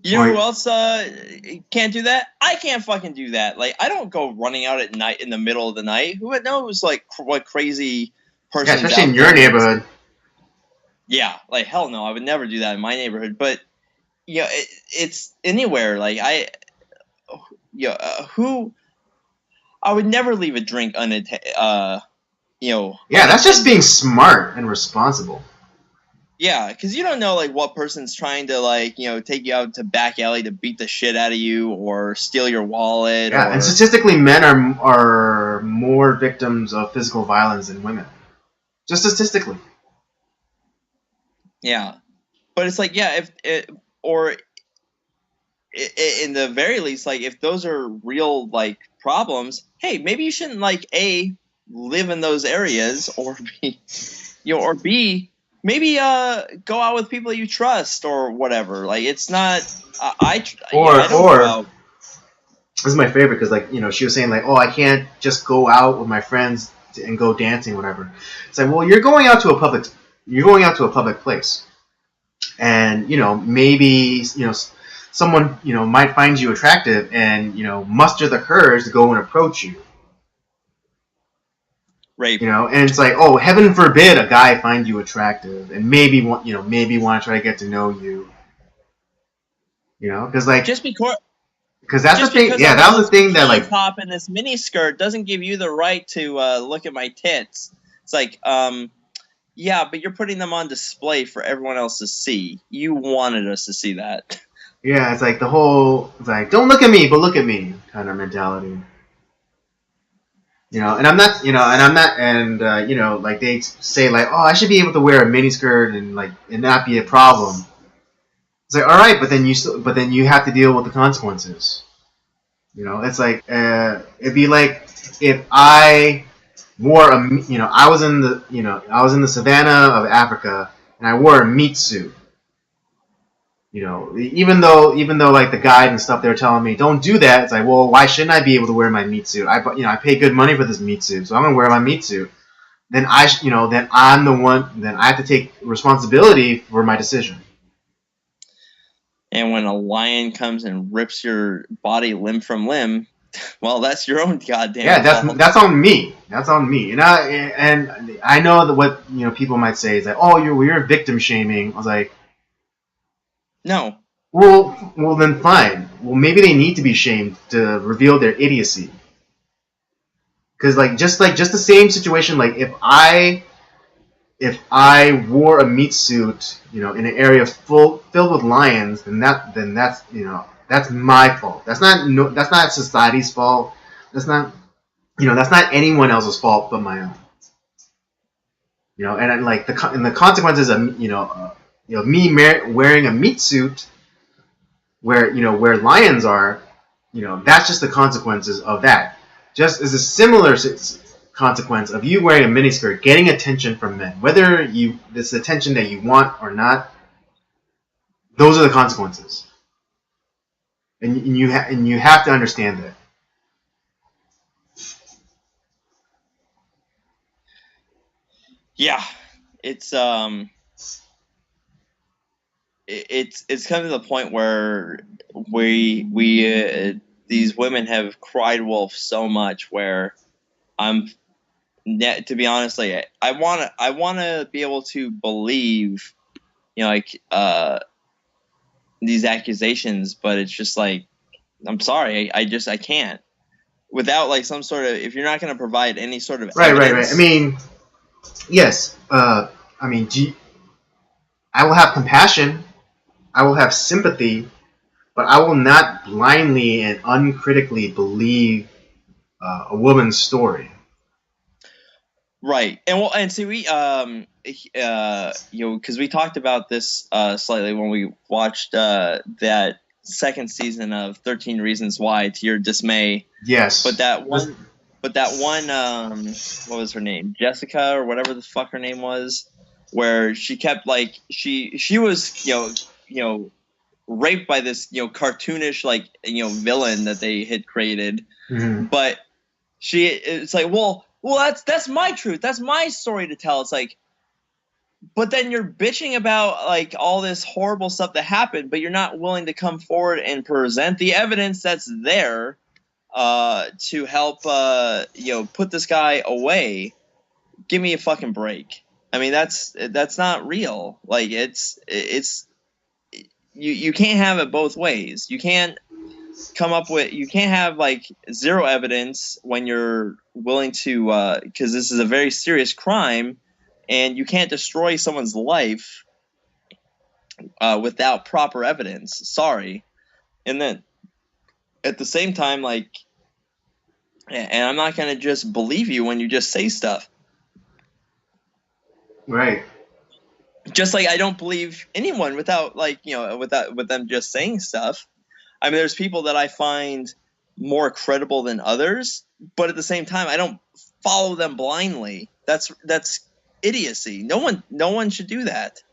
You know who else can't do that? I can't fucking do that. Like, I don't go running out at night in the middle of the night. Who knows, like, what crazy person? Yeah, especially in your neighborhood. Yeah, like, hell no, I would never do that in my neighborhood. But, it's anywhere. Like, who... I would never leave a drink Yeah, that's just being smart and responsible. Yeah, because you don't know, like, what person's trying to, like, take you out to back alley to beat the shit out of you or steal your wallet. Yeah, and statistically, men are more victims of physical violence than women. Just statistically. Yeah. But it's like, yeah, or in the very least, like, if those are real, like, problems, hey, maybe you shouldn't, like, A, live in those areas, or B, or B, maybe go out with people you trust or whatever. Like, it's not. This is my favorite because, like, she was saying like, oh, I can't just go out with my friends and go dancing, whatever. It's like, well, you're going out to a public place, and maybe someone might find you attractive and muster the courage to go and approach you. Rape. And it's like, oh, heaven forbid a guy find you attractive and maybe want to try to get to know you. Because like just because that's the thing. Yeah, that was the thing that like top and this mini skirt doesn't give you the right to look at my tits. It's like, yeah, but you're putting them on display for everyone else to see. You wanted us to see that. Yeah, it's like it's like, don't look at me, but look at me kind of mentality. And I'm not, like they say like, oh, I should be able to wear a miniskirt and like it not be a problem. It's like, all right, but then you have to deal with the consequences. It's like it'd be like if I wore I was in the savannah of Africa and I wore a meat suit. Even though like the guide and stuff they're telling me don't do that, it's like, well, why shouldn't I be able to wear my meat suit? I pay good money for this meat suit, so I'm gonna wear my meat suit. Then then I'm the one. Then I have to take responsibility for my decision. And when a lion comes and rips your body limb from limb, well, that's your own goddamn fault. That's on me. That's on me. And I know that what people might say is like, oh, you're victim shaming. I was like, no. Well, then fine. Well, maybe they need to be shamed to reveal their idiocy. Because just the same situation, like if I wore a meat suit, in an area filled with lions, then that's my fault. That's not society's fault. That's not anyone else's fault but my own. And like the consequences of me wearing a meat suit where lions are, that's just the consequences of that. Just as a similar consequence of you wearing a miniskirt, getting attention from men, whether this attention that you want or not, those are the consequences, and you have to understand that. Yeah, it's come to the point where we these women have cried wolf so much where to be honest, like I wanna be able to believe, these accusations, but it's just like, I'm sorry, I can't without like some sort of, if you're not going to provide any sort of evidence. Right. I mean, yes. I will have compassion, I will have sympathy, but I will not blindly and uncritically believe a woman's story. Right, and see, we because we talked about this slightly when we watched that second season of 13 Reasons Why, to your dismay. Yes. But that one, what was her name? Jessica or whatever the fuck her name was, where she kept like she was raped by this cartoonish like villain that they had created, but it's like, well, that's my truth, that's my story to tell. It's like, but then you're bitching about like all this horrible stuff that happened, but you're not willing to come forward and present the evidence that's there to help put this guy away. Give me a fucking break. I mean, that's not real. Like it's you can't have it both ways. You can't have like zero evidence when you're willing to, because this is a very serious crime, and you can't destroy someone's life without proper evidence. Sorry. And then at the same time, like, and I'm not going to just believe you when you just say stuff. Right. Just like I don't believe anyone without with them just saying stuff. I mean, there's people that I find more credible than others, but at the same time, I don't follow them blindly. That's idiocy. No one should do that.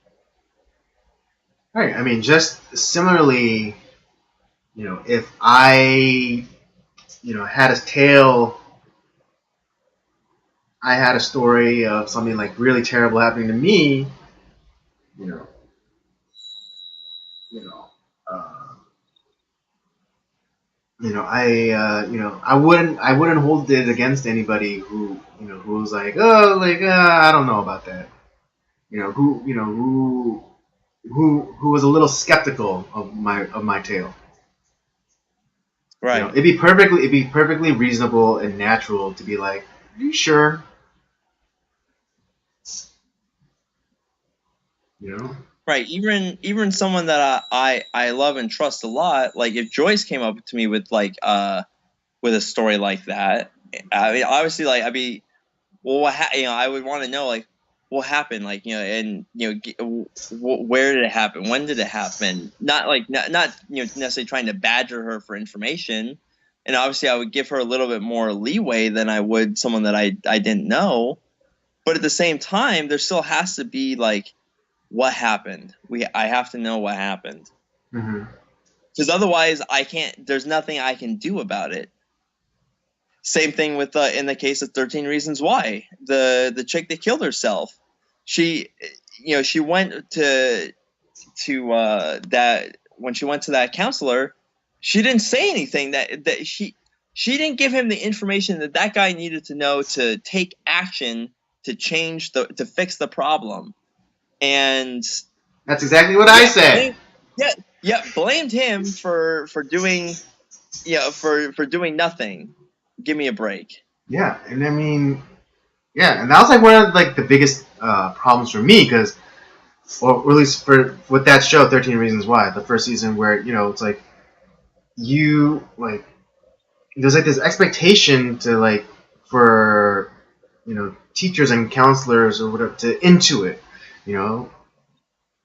Right. I mean, just similarly, if I, had a tale, I had a story of something like really terrible happening to me, I wouldn't hold it against anybody who was like, oh, like I don't know about that, who was a little skeptical of my tale. Right. It'd be perfectly reasonable and natural to be like, are you sure? Right. Even someone that I love and trust a lot, like if Joyce came up to me with like with a story like that, I mean, obviously, like, I'd be, well, I would want to know, like, what happened, like, and where did it happen, when did it happen? Not like not necessarily trying to badger her for information, and obviously I would give her a little bit more leeway than I would someone that I didn't know, but at the same time, there still has to be like, what happened? I have to know what happened, because otherwise I can't. There's nothing I can do about it. Same thing with in the case of 13 Reasons Why, the chick that killed herself. She she went to that when she went to that counselor, she didn't say anything that she didn't give him the information that guy needed to know to take action to fix the problem. And That's exactly what I said. Blamed him for doing for doing nothing. Give me a break. Yeah, and I mean, yeah, and that was like one of like the biggest problems for me because, or at least for with that show, 13 Reasons Why, the first season, where it's like you like there's like this expectation to like for teachers and counselors or whatever to intuit,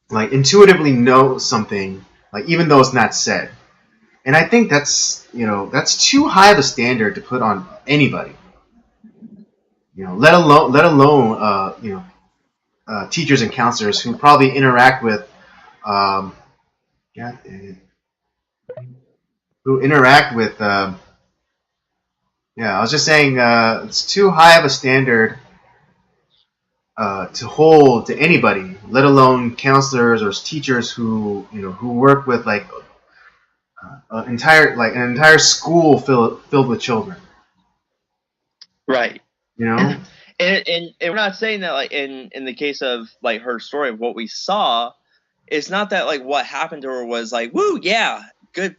like intuitively know something, like even though it's not said. And I think that's too high of a standard to put on anybody. Let alone teachers and counselors who probably interact with yeah, who interact with yeah. I was just saying it's too high of a standard to hold to anybody, let alone counselors or teachers who work with like an entire school filled with children. Right. You know. And we're not saying that like in the case of like her story of what we saw, it's not that like what happened to her was like, woo, yeah, good,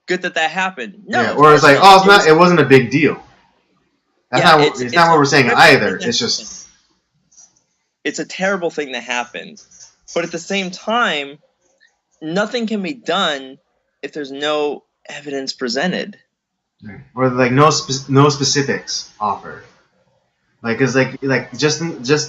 good that happened. No, yeah, or it's like, oh, it's not. It wasn't a big deal. That's yeah, not. It's not what we're saying either. It's just. It's a terrible thing that happened, but at the same time, nothing can be done if there's no evidence presented. Or like no specifics offered. Like, cause like just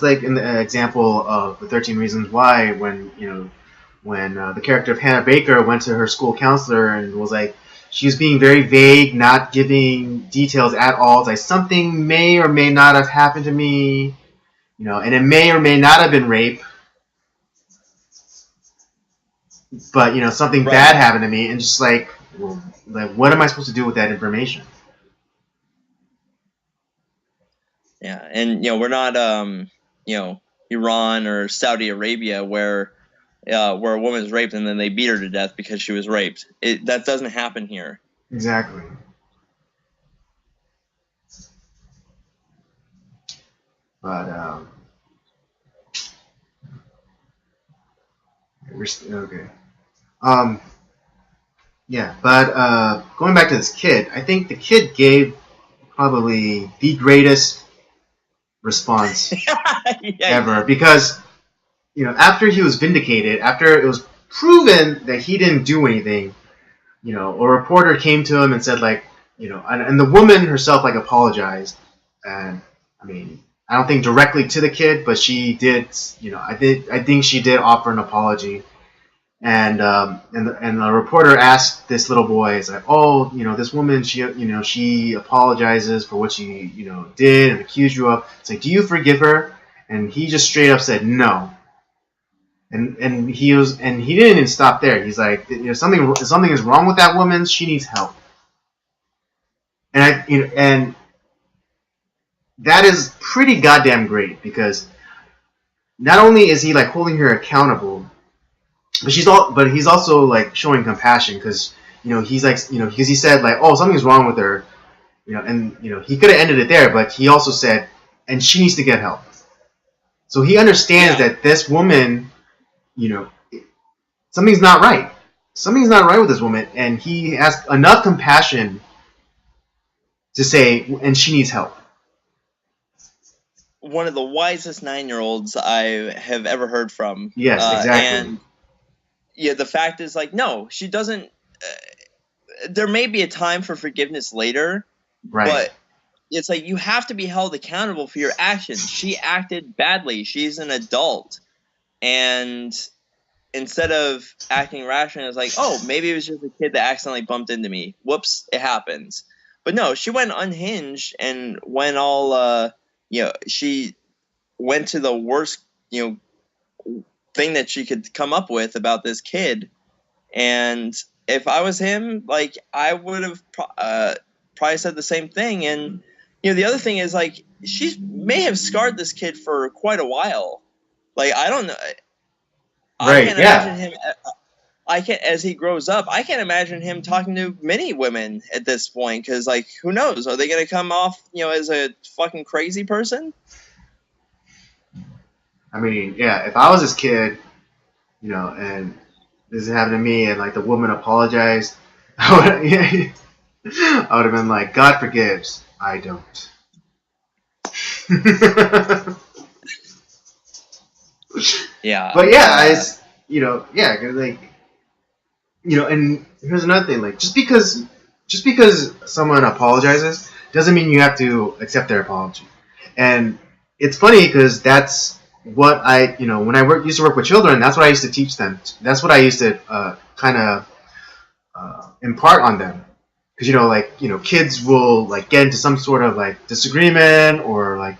like in the example of the 13 Reasons Why, when the character of Hannah Baker went to her school counselor and was like, she was being very vague, not giving details at all. It's like something may or may not have happened to me, and it may or may not have been rape, but something bad happened to me, and just like, well, like what am I supposed to do with that information? Yeah, and we're not Iran or Saudi Arabia where a woman is raped and then they beat her to death because she was raped. That doesn't happen here. Exactly. But okay. Yeah, but going back to this kid, I think the kid gave probably the greatest response ever because after he was vindicated, after it was proven that he didn't do anything, a reporter came to him and said like, and the woman herself like apologized, and I mean, I don't think directly to the kid, but she did, I think she did offer an apology. And the reporter asked this little boy, "Is like, oh, this woman, she apologizes for what she, did and accused you of. It's like, do you forgive her?" And he just straight up said no. And he didn't even stop there. He's like, something is wrong with that woman. She needs help. And that is pretty goddamn great because not only is he like holding her accountable, but he's also like showing compassion because he's like because he said like, oh, something's wrong with her, and he could have ended it there, but he also said, and she needs to get help. So he understands that this woman, something's not right. Something's not right with this woman, and he has enough compassion to say, and she needs help. One of the wisest 9-year-olds I have ever heard from. Yes, exactly. And yeah, the fact is like, no, she doesn't. There may be a time for forgiveness later, right? But it's like you have to be held accountable for your actions. She acted badly. She's an adult, and instead of acting rationally, it's like, oh, maybe it was just a kid that accidentally bumped into me. Whoops, it happens. But no, she went unhinged and went all, she went to the worst, thing that she could come up with about this kid. And if I was him, like, I would have probably said the same thing. And, the other thing is, like, she may have scarred this kid for quite a while. Like, I don't know. I can't imagine him. As he grows up, I can't imagine him talking to many women at this point, because, like, who knows? Are they going to come off, as a fucking crazy person? I mean, yeah, if I was this kid, and this happened to me, and like the woman apologized, I would have been like, God forgives, I don't. Yeah. But yeah, and here's another thing, like just because someone apologizes doesn't mean you have to accept their apology. And it's funny because that's what I, when I used to work with children, that's what I used to teach them. That's what I used to kind of impart on them. Because kids will like get into some sort of like disagreement or like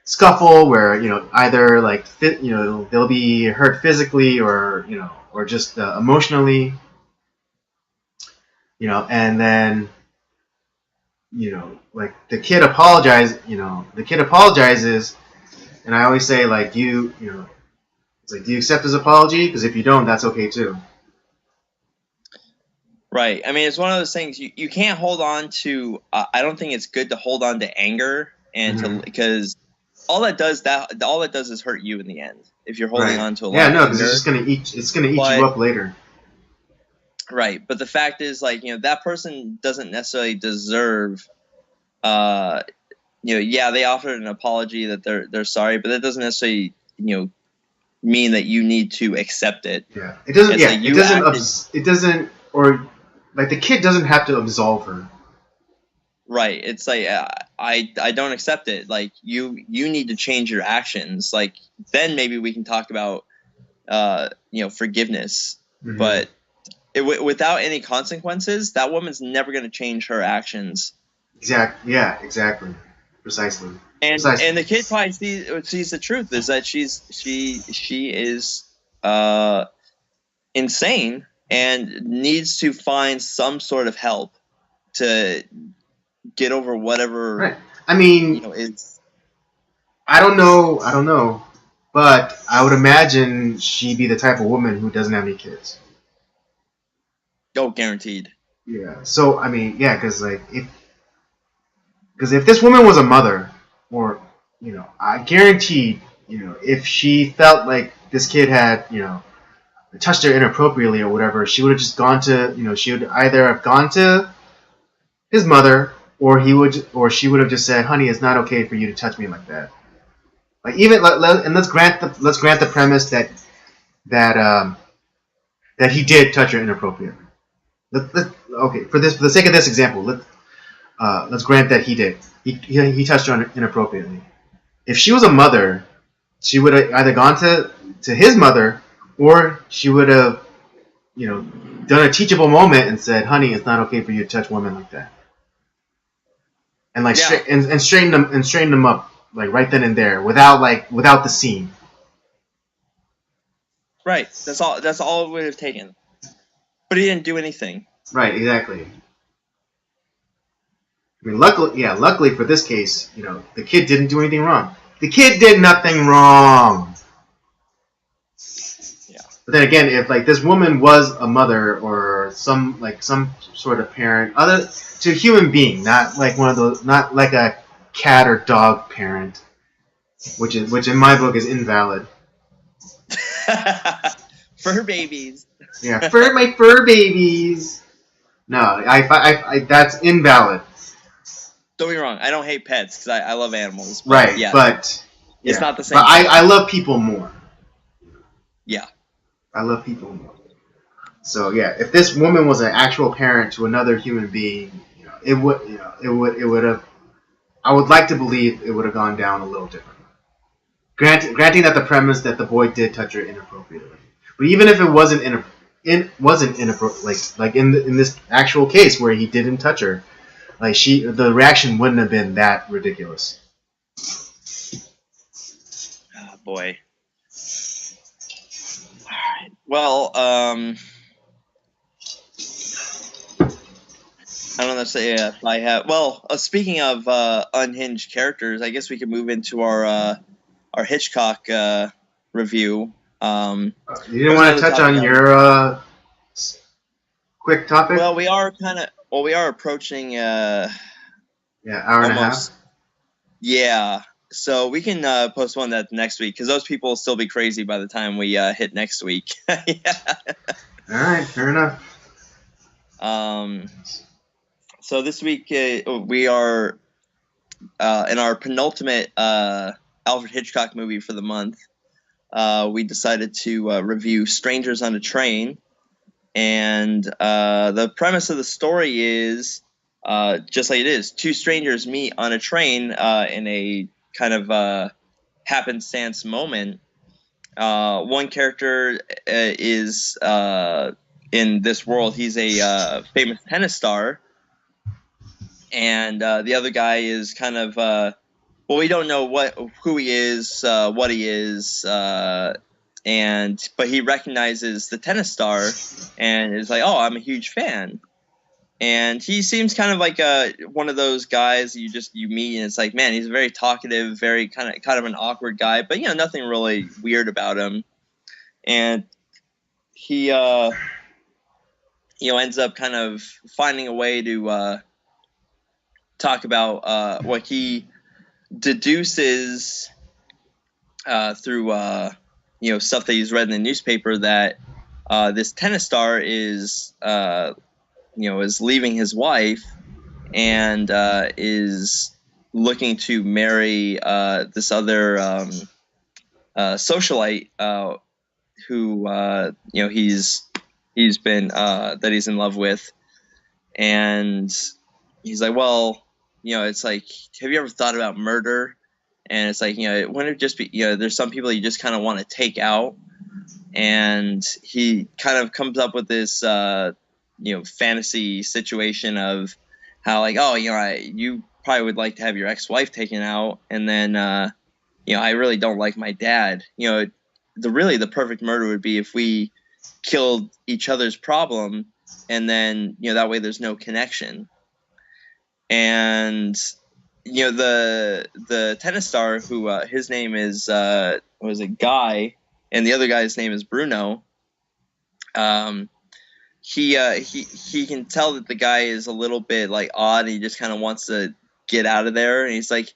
scuffle where either like they'll be hurt physically or or just emotionally, and then like the kid apologizes, and I always say like it's like, do you accept his apology? Because if you don't, that's okay too. Right. I mean, it's one of those things you can't hold on to. I don't think it's good to hold on to anger because all that does is hurt you in the end. If you're holding on to a lot of anger, because it's just gonna eat. It's gonna eat you up later. Right. But the fact is, like, that person doesn't necessarily deserve. Yeah, they offered an apology that they're sorry, but that doesn't necessarily mean that you need to accept it. Yeah, it doesn't. It doesn't. Or like the kid doesn't have to absolve her. Right. It's like I don't accept it. Like you need to change your actions. Like then maybe we can talk about forgiveness. Mm-hmm. But without any consequences, that woman's never going to change her actions. Exactly. Yeah. Exactly. Precisely. And the kid probably sees the truth is that she is insane and needs to find some sort of help to get over whatever. Right. I mean, it's. I don't know, but I would imagine she'd be the type of woman who doesn't have any kids. Oh, guaranteed. Yeah. So I mean, yeah, because if this woman was a mother, or I guaranteed, if she felt like this kid had, touched her inappropriately or whatever, she would have just gone to, she would either have gone to his mother, or she would have just said, "Honey, it's not okay for you to touch me like that." Like and let's grant the premise that he did touch her inappropriately. Okay, for the sake of this example, let's grant that he did. He touched her inappropriately. If she was a mother, she would have either gone to his mother, or she would have, done a teachable moment and said, "Honey, it's not okay for you to touch women like that." And like and straighten them up like right then and there without the scene. Right. That's all it would have taken. But he didn't do anything. Right. Exactly. I mean, luckily for this case, the kid didn't do anything wrong. The kid did nothing wrong. Yeah. But then again, if like this woman was a mother or some sort of parent, other to a human being, not like one of those, not like a cat or dog parent, which in my book is invalid. Fur babies. Yeah, my fur babies. No, I that's invalid. Don't get me wrong. I don't hate pets because I love animals. But right, yeah, but it's not the same. But I love people more. Yeah, I love people more. So yeah, if this woman was an actual parent to another human being, it would have I would like to believe it would have gone down a little differently. Granting that the premise that the boy did touch her inappropriately, but even if it wasn't inappropriate, like in this actual case where he didn't touch her, like the reaction wouldn't have been that ridiculous. Oh, boy. All right. Well, I don't know say if I have. Well, speaking of unhinged characters, I guess we could move into our Hitchcock review. You didn't want to touch on your quick topic? Well, we are approaching hour and a half. Yeah, so we can postpone that next week because those people will still be crazy by the time we hit next week. Yeah. All right, fair enough. So this week we are in our penultimate Alfred Hitchcock movie for the month. We decided to review Strangers on a Train, and the premise of the story is just like it is. Two strangers meet on a train in a kind of happenstance moment. One character is in this world. He's a famous tennis star. And the other guy is kind of well, we don't know who he is, what he is, but he recognizes the tennis star and is like, oh, I'm a huge fan. And he seems kind of like one of those guys you meet and it's like, man, he's very talkative, very kind of an awkward guy, but nothing really weird about him. And he ends up kind of finding a way to talk about what he deduces through stuff that he's read in the newspaper that this tennis star is is leaving his wife and is looking to marry this other socialite who he's been that he's in love with. And he's like, well, it's like, have you ever thought about murder? And it's like, wouldn't it just be, there's some people you just kind of want to take out. And he kind of comes up with this, fantasy situation of how, like, oh, you probably would like to have your ex-wife taken out. And then, I really don't like my dad. The perfect murder would be if we killed each other's problem. And then, that way there's no connection. And the tennis star who his name is was a Guy, and the other guy's name is Bruno. He can tell that the guy is a little bit like odd. And he just kind of wants to get out of there, and he's like,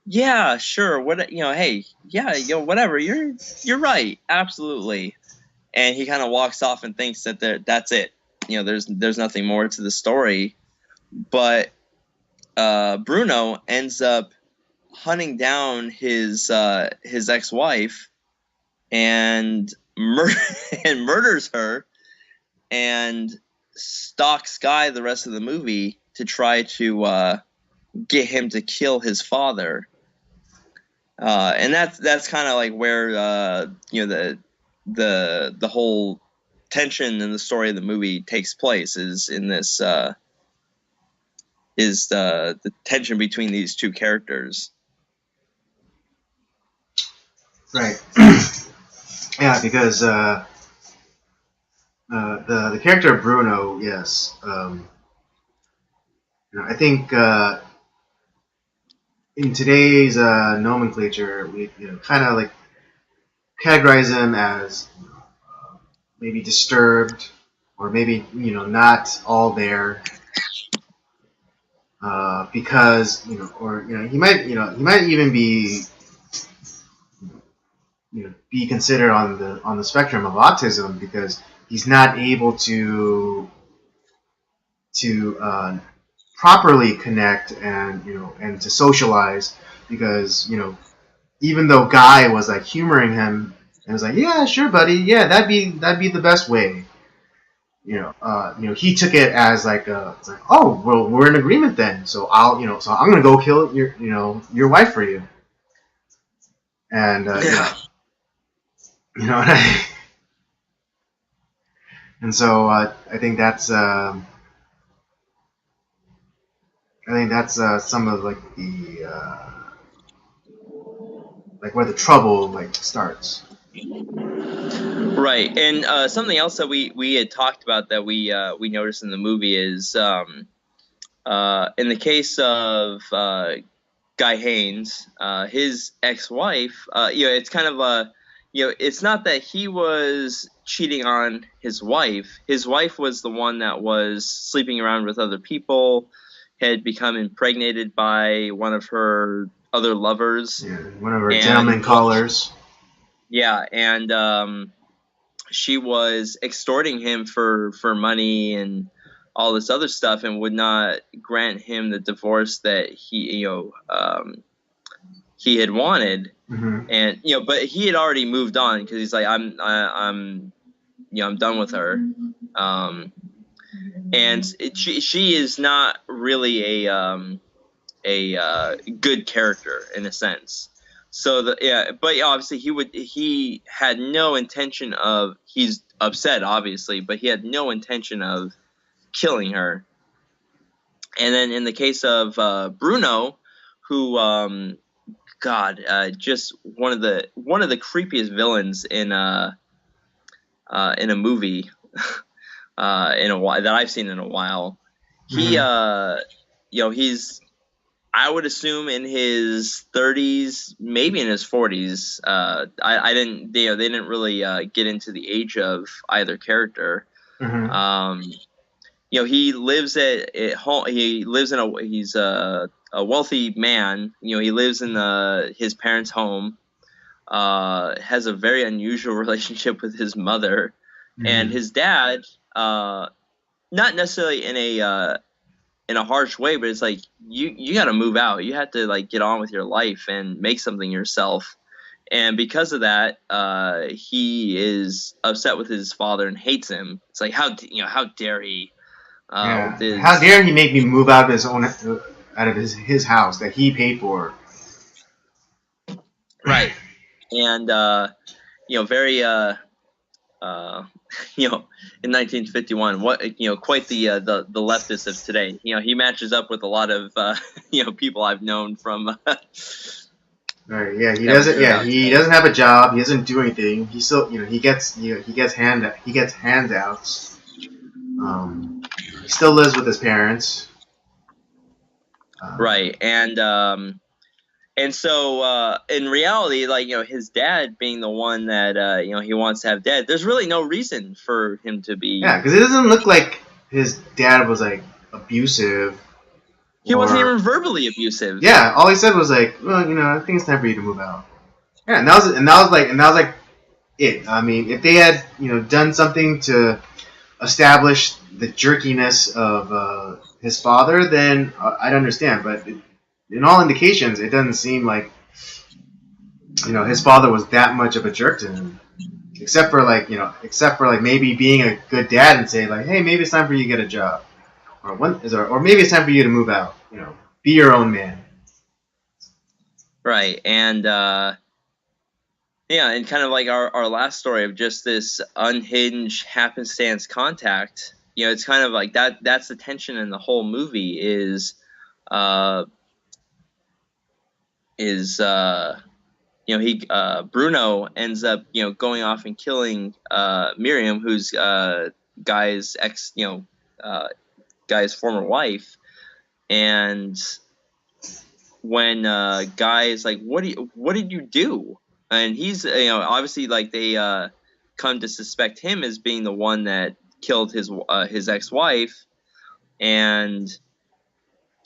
"Yeah, sure. Hey, yeah, whatever. You're right, absolutely." And he kind of walks off and thinks that that's it. There's nothing more to the story, but Bruno ends up hunting down his ex-wife and murders her and stalks Guy the rest of the movie to try to get him to kill his father. And that's kind of like where the whole tension in the story of the movie takes place, is in this is the tension between these two characters. Right. Yeah, because the character of Bruno, yes, I think in today's nomenclature, we kind of like categorize him as maybe disturbed, or maybe not all there, because he might even be be considered on the spectrum of autism, because he's not able to properly connect and to socialize, because even though Guy was like humoring him and was like, yeah, sure, buddy, yeah, that'd be the best way, he took it as like, it's like, oh, well, we're in agreement then. So so I'm gonna go kill your wife for you, and Yeah. and, and so I think that's some of like the like where the trouble like starts. Right, and something else that we had talked about that we noticed in the movie is in the case of Guy Haynes, his ex-wife, it's kind of a, it's not that he was cheating on his wife. His wife was the one that was sleeping around with other people, had become impregnated by one of her other lovers. Yeah, one of our And gentlemen callers. yeah, and she was extorting him for money and all this other stuff, and would not grant him the divorce that he had wanted. Mm-hmm. And but he had already moved on, because he's like, I'm done with her. And she is not really a good character in a sense. So but obviously he had no intention of, he's upset obviously, but he had no intention of killing her. And then in the case of Bruno, who just one of the creepiest villains in a movie in a while, that I've seen in a while. He he's, I would assume, in his 30s, maybe in his 40s. I didn't, they didn't really get into the age of either character. Mm-hmm. He lives at home. He lives in he's a wealthy man. He lives in his parents' home. Has a very unusual relationship with his mother, and his dad. Not necessarily in a harsh way, but it's like, you got to move out. You have to like get on with your life and make something yourself. And because of that, he is upset with his father and hates him. It's like, how dare he? How dare he make me move out of his house that he paid for? Right, and very in 1951, quite the leftist of today. He matches up with a lot of people I've known from. Right. Yeah. He doesn't. Yeah. He doesn't have a job. He doesn't do anything. He still. He gets. He gets handouts. He still lives with his parents. Right, and so in reality, like, his dad being the one that he wants to have dead, there's really no reason for him to be. Yeah, because it doesn't look like his dad was like abusive. He wasn't even verbally abusive. Yeah, all he said was like, well, I think it's time for you to move out. Yeah, and that was like it. I mean, if they had done something to establish the jerkiness of his father, then I'd understand. But in all indications, it doesn't seem like his father was that much of a jerk to him. Except for maybe being a good dad and saying like, hey, maybe it's time for you to get a job, or maybe it's time for you to move out. Be your own man. Right, and and kind of like our last story of just this unhinged happenstance contact. It's kind of like that. That's the tension in the whole movie is Bruno ends up going off and killing Miriam, who's Guy's Guy's former wife. And when Guy is like, what did you do? And he's obviously, like, they come to suspect him as being the one that killed his ex-wife. And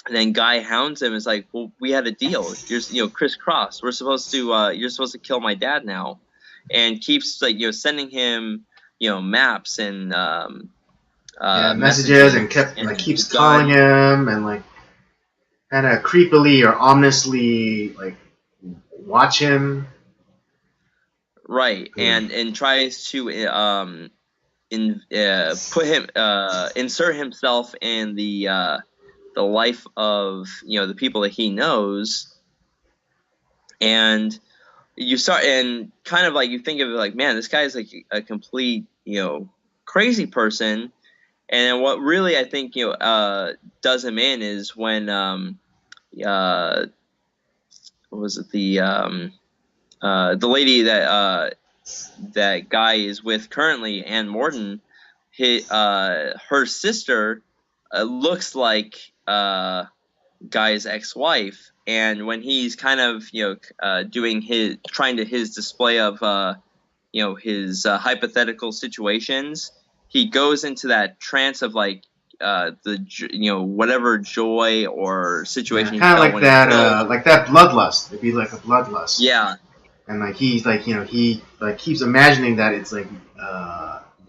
then Guy hounds him. Is like, well, we had a deal. You're crisscross. You're supposed to kill my dad now, and keeps like sending him maps and messages and keeps calling him and like kind of creepily or ominously like watch him. Right, and tries to insert himself in the life of the people that he knows, and you start and kind of like you think of it like, man, this guy is like a complete crazy person. And what really I think does him in is when what was it, the lady that guy is with currently, Ann Morton, her sister looks like Guy's ex-wife, and when he's kind of doing his display of his hypothetical situations, he goes into that trance of like whatever joy or situation he kind of felt when he killed. like that bloodlust. It'd be like a bloodlust. Yeah, And like he's like he like keeps imagining that it's like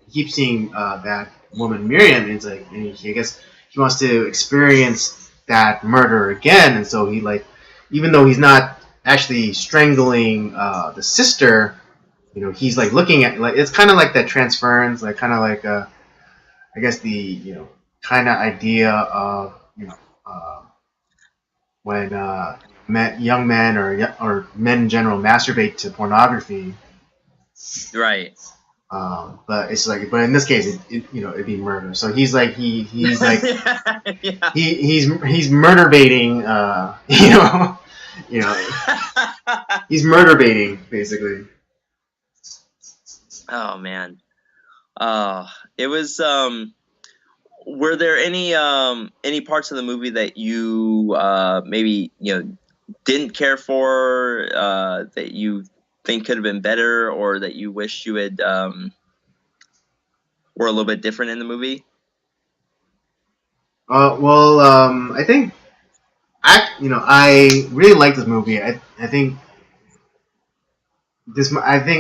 he keeps seeing that woman Miriam, and it's like, and I guess he wants to experience that murder again, and so he like, even though he's not actually strangling the sister, he's like looking at, like, it's kind of like that transference, like kind of like I guess the kind of idea of uh, when young men or men in general masturbate to pornography. right. But it's like, but in this case, it'd be murder. So he's like, he's like, Yeah. he's murder baiting. You know, he's murder baiting basically. Oh man. It was. Were there any parts of the movie that you maybe didn't care for, that you think could have been better, or that you wish you had were a little bit different in the movie? Well, I think I really like this movie. I think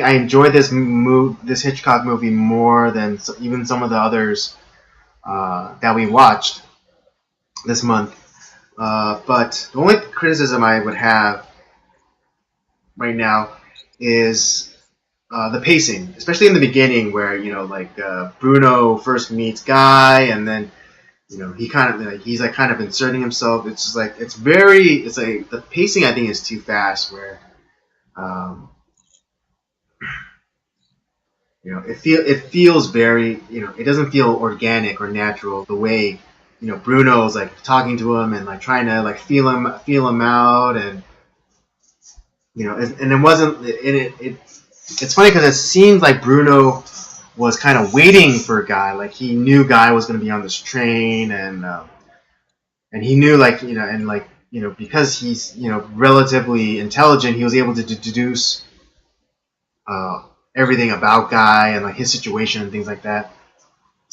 I enjoy this Hitchcock movie more than even some of the others that we watched this month. But the only criticism I would have right now is the pacing, especially in the beginning, where Bruno first meets Guy, and then he kind of like he's like kind of inserting himself. It's just like it's like the pacing I think is too fast. Where um, it feels very it doesn't feel organic or natural the way Bruno's like talking to him and like trying to like feel him out, and and it wasn't and it's funny because it seems like Bruno was kind of waiting for a Guy, like he knew Guy was going to be on this train, and he knew and because he's relatively intelligent, he was able to deduce everything about Guy and like his situation and things like that.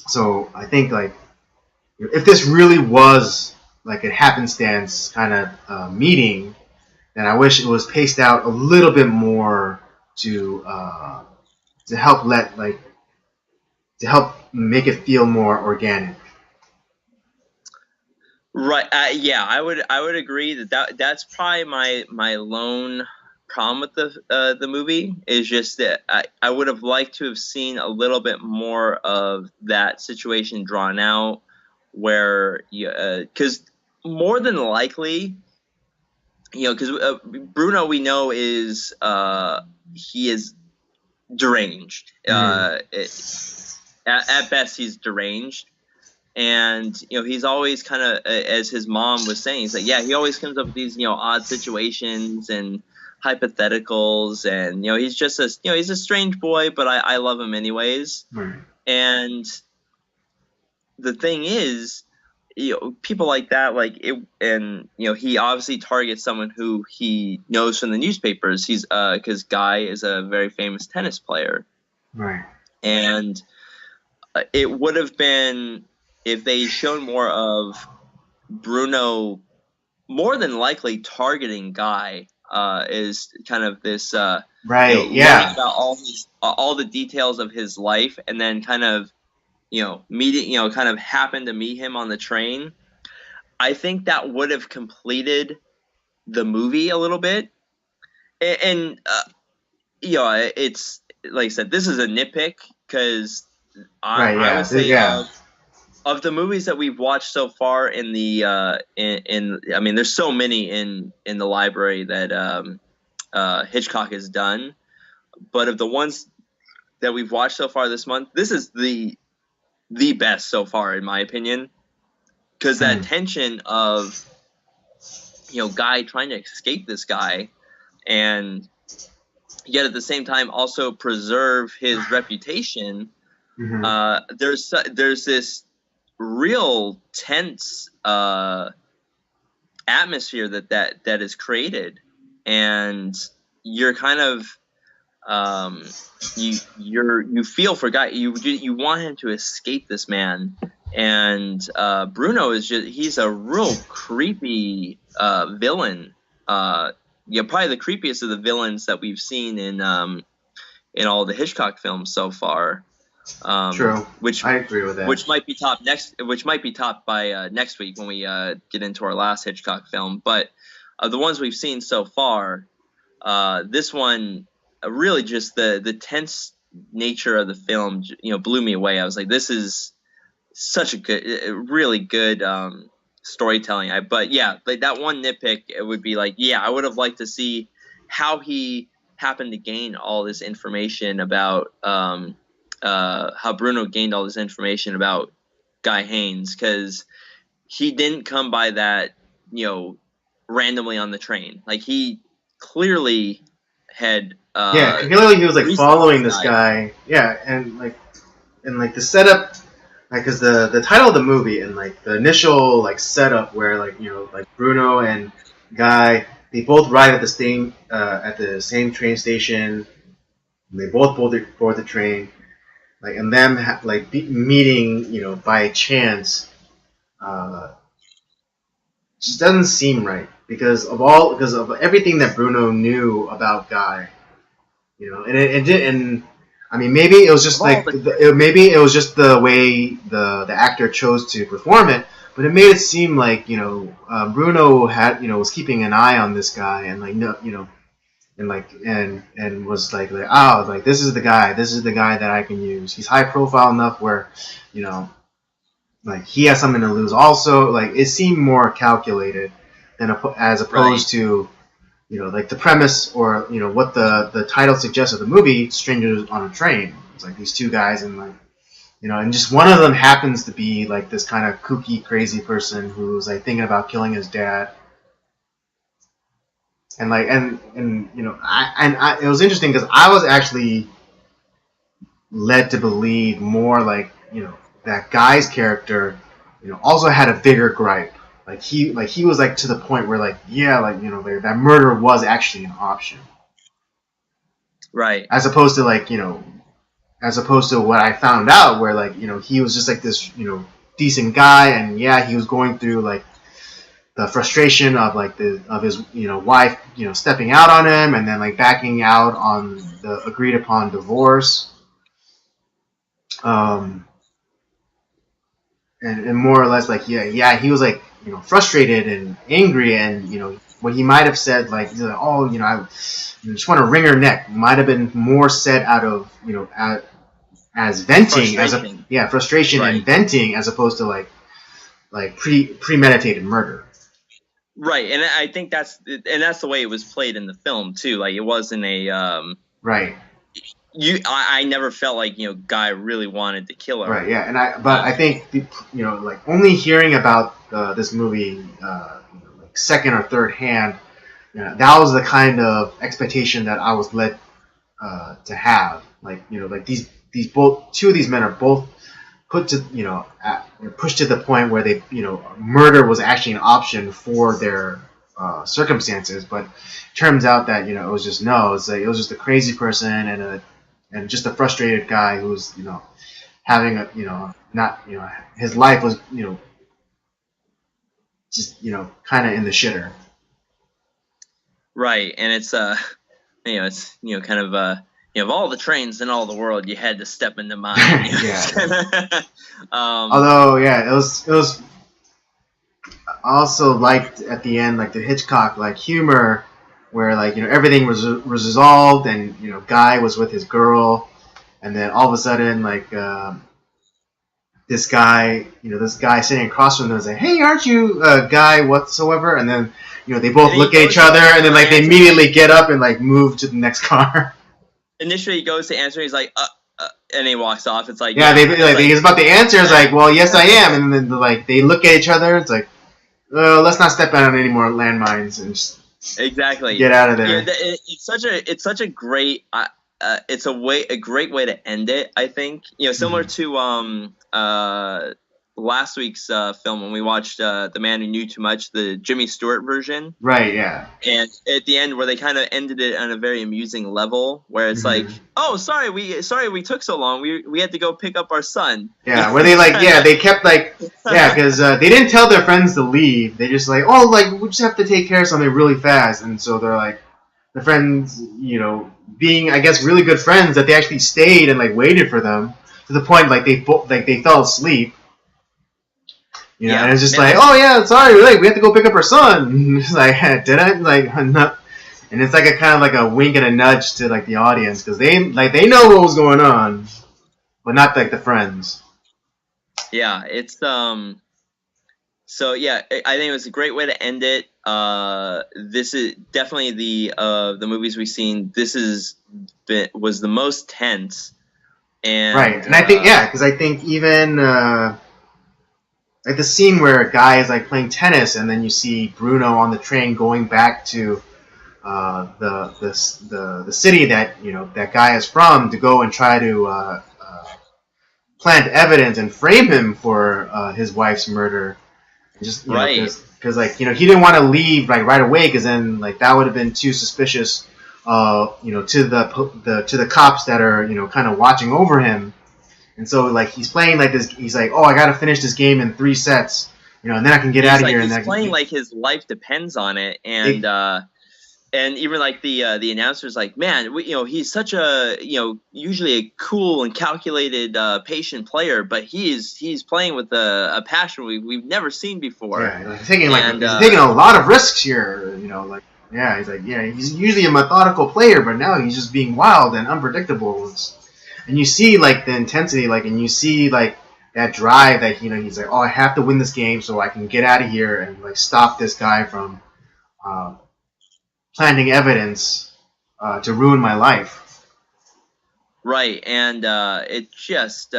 So I think like if this really was like a happenstance kind of meeting, then I wish it was paced out a little bit more to help to help make it feel more organic. Right. Yeah, I would agree that's probably my lone problem with the movie, is just that I would have liked to have seen a little bit more of that situation drawn out, where because more than likely, because Bruno, we know, is he is deranged. At best, he's deranged. And he's always kind of, as his mom was saying, he's like, yeah, he always comes up with these odd situations and hypotheticals, and he's just he's a strange boy, but I love him anyways. Right. And the thing is, people like that, like it, and he obviously targets someone who he knows from the newspapers. He's because Guy is a very famous tennis player, Right. and it would have been, if they shown more of Bruno, more than likely targeting Guy, is kind of this Right. Yeah. about all the details of his life, and then kind of meeting, kind of happened to meet him on the train. I think that would have completed the movie a little bit. And it's like I said, this is a nitpick, because Right. I Yeah. would say Yeah. of the movies that we've watched so far in the I mean, there's so many in the library that Hitchcock has done, but of the ones that we've watched so far this month, this is the best so far in my opinion, because that Hmm. tension of guy trying to escape this guy, and yet at the same time also preserve his reputation. Hmm. There's this real tense atmosphere that is created, and you're kind of you feel for guy, you want him to escape this man, and Bruno is just, he's a real creepy villain. Probably the creepiest of the villains that we've seen in all the Hitchcock films so far. True. Which I agree with that. which might be topped by next week when we get into our last Hitchcock film. But of the ones we've seen so far, this one really just the tense nature of the film blew me away. I was like, this is such a good, really good storytelling. But yeah, like that one nitpick, it would be like, yeah, I would have liked to see how he happened to gain all this information about how Bruno gained all this information about Guy Haines, because he didn't come by that randomly on the train. Like, he clearly had Yeah. Clearly, he was like researched following this this guy. guy. Yeah, and like the setup, like, cause the title of the movie and like the initial like setup where like like Bruno and Guy, they both ride at the same train station. And they both board the train, like, and them meeting by chance, uh, just doesn't seem right because of everything that Bruno knew about Guy. And it did, and I mean, maybe it was just Of all like the maybe it was just the way the actor chose to perform it, but it made it seem like Bruno had was keeping an eye on this guy, and like no and like and was like oh, like this is the guy that I can use. He's high profile enough where you know like he has something to lose. Also, like it seemed more calculated as right, opposed to like the premise or what the title suggests of the movie, Strangers on a Train. It's like these two guys and like and just one of them happens to be like this kind of kooky, crazy person who's like thinking about killing his dad. And like and it was interesting because I was actually led to believe more like that guy's character also had a bigger gripe. He was like to the point where like yeah, like that murder was actually an option, right, as opposed to like as opposed to what I found out where like he was just like this decent guy, and yeah, he was going through like the frustration of like of his wife stepping out on him and then like backing out on the agreed upon divorce. um and more or less like yeah, he was like frustrated and angry, and what he might have said like oh I just want to wring her neck might have been more said out of as venting, as a frustration, yeah, frustration and right, venting, as opposed to like premeditated murder. right. And I think that's the way it was played in the film too. Like, it wasn't a Right. I never felt like Guy really wanted to kill her. Right. Yeah. But I think like only hearing about this movie like second or third hand, that was the kind of expectation that I was led to have. Like like these both two of these men are both put to pushed to the point where they murder was actually an option for their circumstances, but it turns out that it was just no, it was just a crazy person and just a frustrated guy who's having a not his life was just kind of in the shitter. Right, and it's it's kind of of all the trains in all the world, you had to step into mine. Yeah. um, Although yeah, it was also liked at the end like the Hitchcock like humor where like everything was resolved, and Guy was with his girl, and then all of a sudden, like this guy sitting across from them is like, "Hey, aren't you a guy whatsoever?" And then they both And he look at goes each other, and then to like they answer. immediately get up and like move to the next car. Initially, he goes to answer. He's like, and he walks off. It's like, Yeah, yeah, it's like he's about to answer. It's like, that. well, yes, I am. And then like they look at each other. It's like, let's not step out on any more landmines and just Exactly. get out of Yeah, there. it's such a great it's a great way to end it. I think similar Mhm. to last week's film when we watched The Man Who Knew Too Much, the Jimmy Stewart version. Right? Yeah. And at the end, where they kind of ended it on a very amusing level, where it's like, Hmm. "Oh, sorry we took so long. We had to go pick up our son." Yeah, where they like, yeah, they kept like, yeah, because they didn't tell their friends to leave. They just like, oh, like we just have to take care of something really fast, and so they're like, the friends, being I guess really good friends that they actually stayed and like waited for them to the point like they fell asleep. And Yeah, it's just man, like, this oh yeah, sorry, like we have to go pick up our son. It's like, did I like not? And it's like a kind of like a wink and a nudge to like the audience because they know what was going on, but not like the friends. yeah, it's So yeah, I think it was a great way to end it. This is definitely the movies we've seen. Was the most tense, Right, and and I think yeah, because I think even like the scene where a guy is like playing tennis, and then you see Bruno on the train going back to the city that that guy is from to go and try to plant evidence and frame him for his wife's murder. Just right, because like he didn't want to leave like right away because then like that would have been too suspicious. To the cops that are kind of watching over him. And so like he's playing like this. He's like, oh, I gotta finish this game in 3 sets, and then I can get out of here. And he's then I can playing get, like his life depends on it, it, and even like the announcer's like, man, he's such a usually a cool and calculated patient player, but he's playing with a passion we've never seen before, yeah, and he's taking a lot of risks here. Like yeah, he's like yeah, he's usually a methodical player, but now he's just being wild and unpredictable. And you see like the intensity, like, and you see like that drive that he's like, oh, I have to win this game so I can get out of here and like stop this guy from uh, planting evidence to ruin my life. right, and it just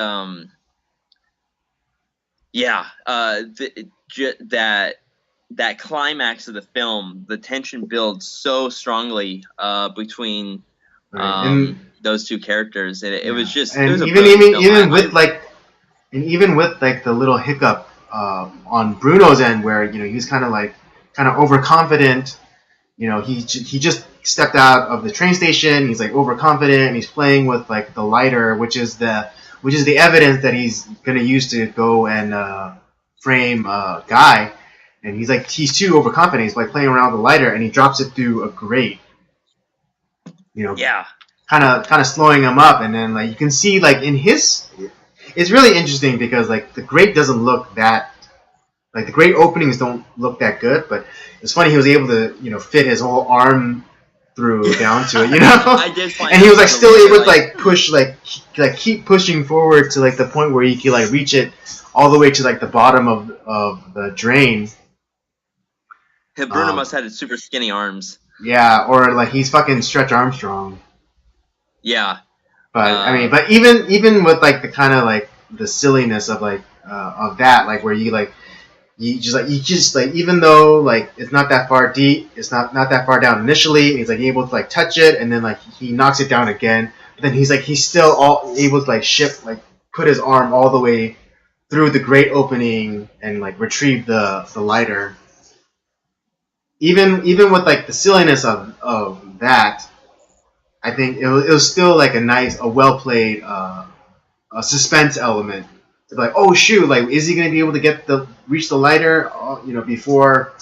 yeah, that climax of the film, the tension builds so strongly between Right, and those two characters, and it was yeah, just it and was a brilliant film. even with like the little hiccup on Bruno's end where he's kind of overconfident. He just stepped out of the train station. He's like overconfident, and he's playing with like the lighter, which is the evidence that he's gonna use to go and frame Guy. And he's too overconfident. He's like playing around with the lighter, and he drops it through a grate. You know, Yeah, kind of slowing him up, and then like you can see like in his, it's really interesting because like the grate doesn't look that like the great openings don't look that good, but it's funny he was able to fit his whole arm through down to it, I did find and he that was like part a still little bit able to like push like keep pushing forward to like the point where he could like reach it all the way to like the bottom of the drain. Bruno Um, must have had super skinny arms. yeah, or like he's fucking Stretch Armstrong. Yeah, But I mean, um, but even with like the kind of like the silliness of like of that, like where you just like even though like it's not that far deep, it's not that far down initially. He's like able to like touch it, and then like he knocks it down again. But then he's still all able to like put his arm all the way through the great opening and like retrieve the lighter. Even with like the silliness of that, I think it was still like a well played a suspense element. It's like, oh shoot, like is he gonna be able to reach the lighter, before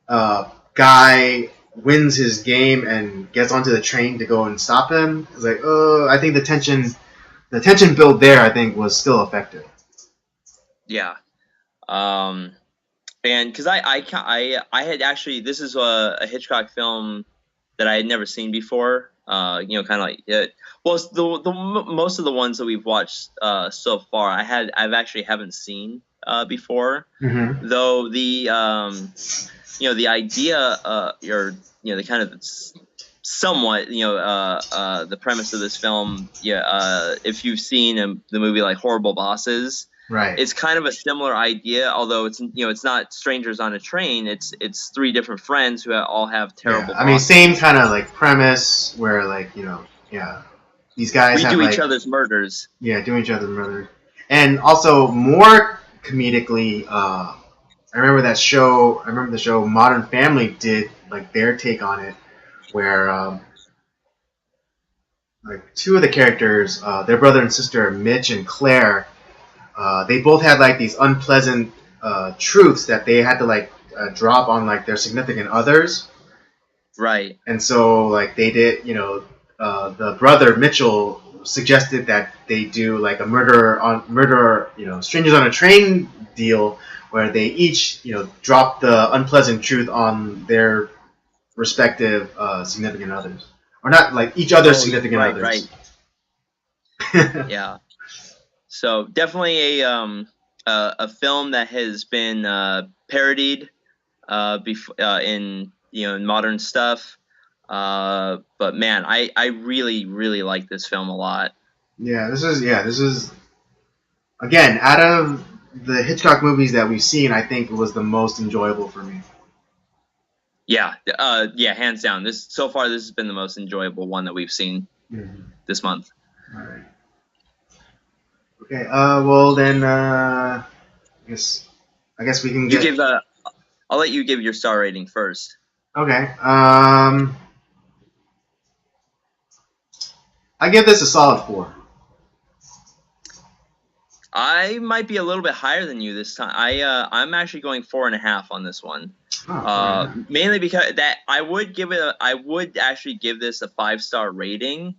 Guy wins his game and gets onto the train to go and stop him? It's like, I think the tension build there, I think, was still effective. yeah. Um, and because I had actually, this is a Hitchcock film that I had never seen before, Kind of like it. Well, most of the ones that we've watched so far, I've actually haven't seen before. Mm-hmm. Though the idea, or the kind of somewhat, the premise of this film, if you've seen the movie like Horrible Bosses, Right. it's kind of a similar idea, although it's not strangers on a train. It's three different friends who all have terrible Yeah. I mean, bosses. same kind of like premise where like yeah, these guys We have do each like other's murders. doing each other's murder, and also more comedically. I remember that show. I remember the show Modern Family did like their take on it, where like two of the characters, their brother and sister, Mitch and Claire, they both had like these unpleasant truths that they had to like drop on like their significant others. Right. And so like they did, the brother Mitchell suggested that they do like a murder, strangers on a train deal where they each, drop the unpleasant truth on their respective significant others, or not like each other's significant right, others. Right. Yeah. So definitely a film that has been parodied in in modern stuff. But man, I really really like this film a lot. This is again out of the Hitchcock movies that we've seen, I think it was the most enjoyable for me. Yeah, hands down. This has been the most enjoyable one that we've seen this month. All right. Okay. Well then, I guess we can get. I'll let you give your star rating first. Okay. I give this a solid 4. I might be a little bit higher than you this time. I'm actually going 4.5 on this one. Mainly because that I would actually give this a 5-star rating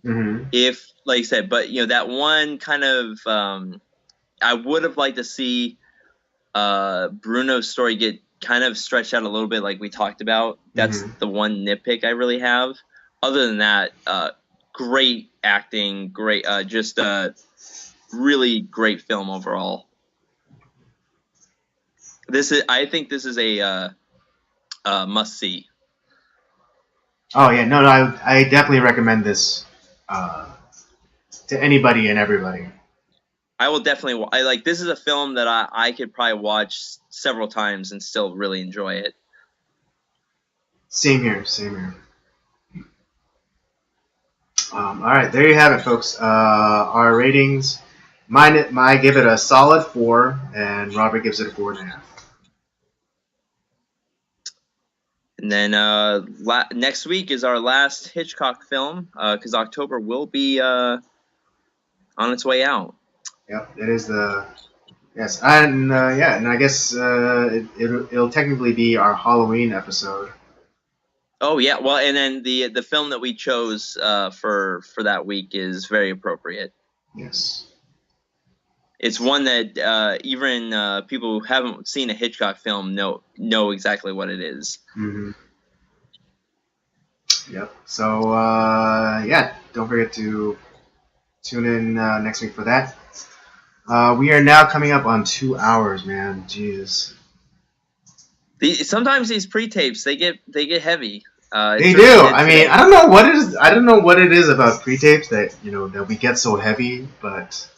if, like I said, but that one kind of I would have liked to see Bruno's story get kind of stretched out a little bit, like we talked about. That's the one nitpick I really have. Other than that, great acting, great, just really great film overall. I think this is a must see. Oh yeah, no, I definitely recommend this to anybody and everybody. I will definitely. This is a film that I could probably watch several times and still really enjoy it. Same here. All right, there you have it, folks. Our ratings. I give it a solid 4, and Robert gives it a 4.5. And then next week is our last Hitchcock film, because October will be on its way out. Yep, it is yes, and and I guess it'll technically be our Halloween episode. Oh yeah, well, and then the film that we chose for that week is very appropriate. Yes. It's one that even people who haven't seen a Hitchcock film know exactly what it is. Mm-hmm. Yep. So don't forget to tune in next week for that. We are now coming up on 2 hours, man. Jesus. Sometimes these pre-tapes they get heavy. They do. I mean, I don't know what it is. I don't know what it is about pre-tapes that that we get so heavy, but.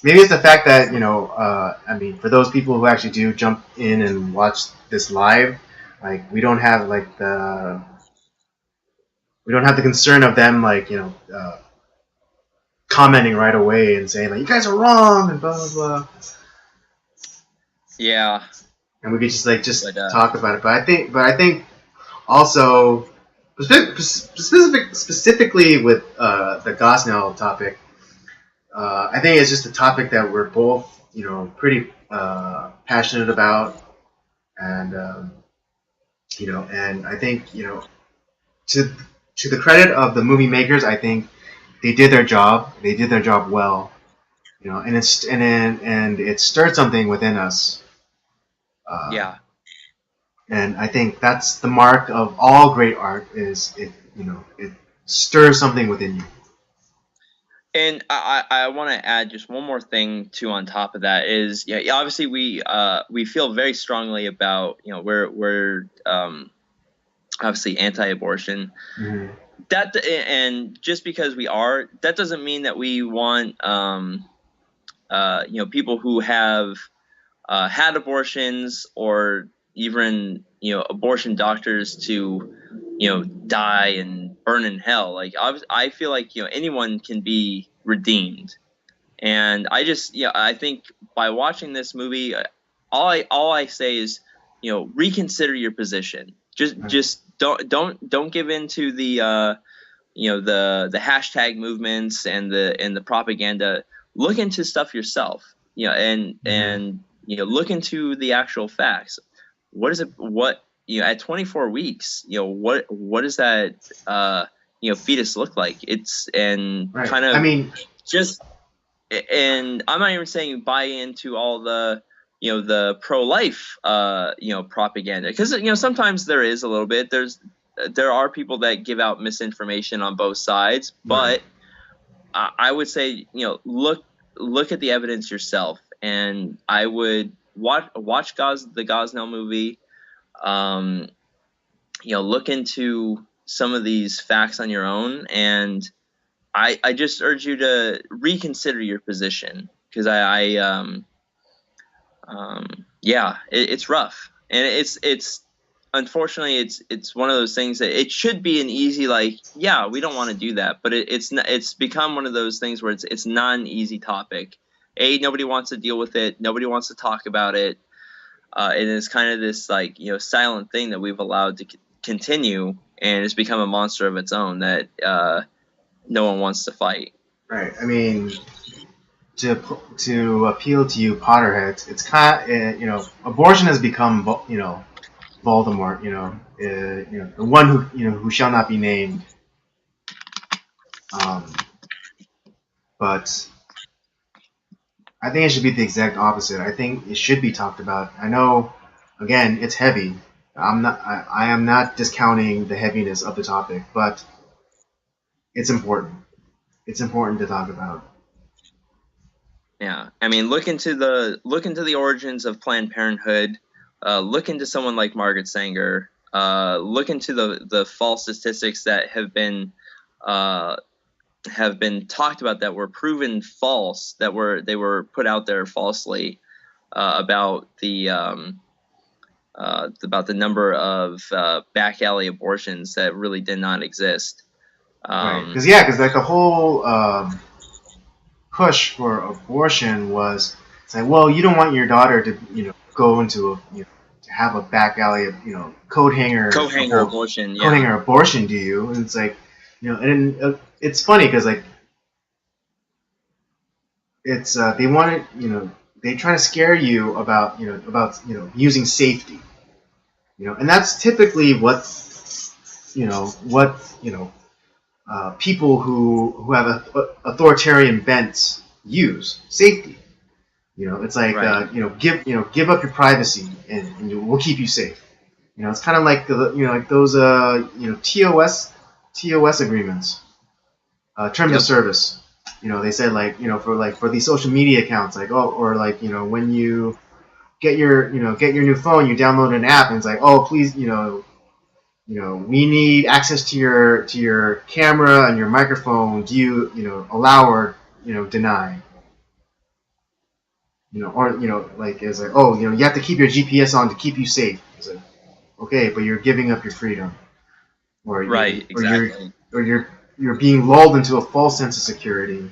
Maybe it's the fact that I mean, for those people who actually do jump in and watch this live, like we don't have the concern of them commenting right away and saying like you guys are wrong and blah blah blah. Yeah. And we could just talk about it, but I think also specifically with the Gosnell topic. I think it's just a topic that we're both, pretty passionate about, and and I think, to the credit of the movie makers, I think they did their job. They did their job well, and it stirred something within us. Yeah. And I think that's the mark of all great art is it stirs something within you. And I want to add just one more thing too on top of that is obviously we feel very strongly about we're obviously anti-abortion. Mm-hmm. That, and just because we are, that doesn't mean that we want people who have had abortions, or even abortion doctors to die and burn in hell. Like I feel like anyone can be redeemed, and I think by watching this movie, all I say is reconsider your position. Just don't give in to the the hashtag movements and the propaganda. Look into stuff yourself, and look into the actual facts. What is it? What at 24 weeks? What does that fetus look like? It's and Right. kind I of mean, just, and I'm not even saying buy into all the the pro-life propaganda, because sometimes there is a little bit. There are people that give out misinformation on both sides, right. but I would say look at the evidence yourself, and I would watch the Gosnell movie. Look into some of these facts on your own, and I just urge you to reconsider your position, because it's rough, and it's unfortunately it's one of those things that it should be an easy, like, yeah, we don't want to do that, but it's become one of those things where it's not an easy topic. Nobody wants to deal with it, nobody wants to talk about it, and it's kind of this, like, silent thing that we've allowed to continue, and it's become a monster of its own that no one wants to fight. Right. I mean, to appeal to you Potterheads, it's kind abortion has become Voldemort, the one who shall not be named. Um, but I think it should be the exact opposite. I think it should be talked about. I know, again, it's heavy. I am not discounting the heaviness of the topic, but it's important. It's important to talk about. Yeah, I mean, look into the origins of Planned Parenthood. Look into someone like Margaret Sanger. Look into the false statistics that have been talked about, that were proven false, they were put out there falsely, about the number of back alley abortions that really did not exist. Right. Because like the whole push for abortion was, it's like, well, you don't want your daughter to go into to have a back alley of coat hanger abortion, coat hanger abortion, do you? And it's like, and it's funny because like it's they want it, they try to scare you about using safety, and that's typically what people who have authoritarian bents use safety. It's like Right. give up your privacy and we'll keep you safe. It's kind of like like those TOS agreements, terms of Yep. service. They said like for these social media accounts, like, oh, or like when you get your new phone, you download an app and it's like, oh, please, we need access to your camera and your microphone. Do you allow or deny? Or like it's like, oh, you have to keep your GPS on to keep you safe. It's like, okay, but you're giving up your freedom, or Right. Exactly. you're being lulled into a false sense of security.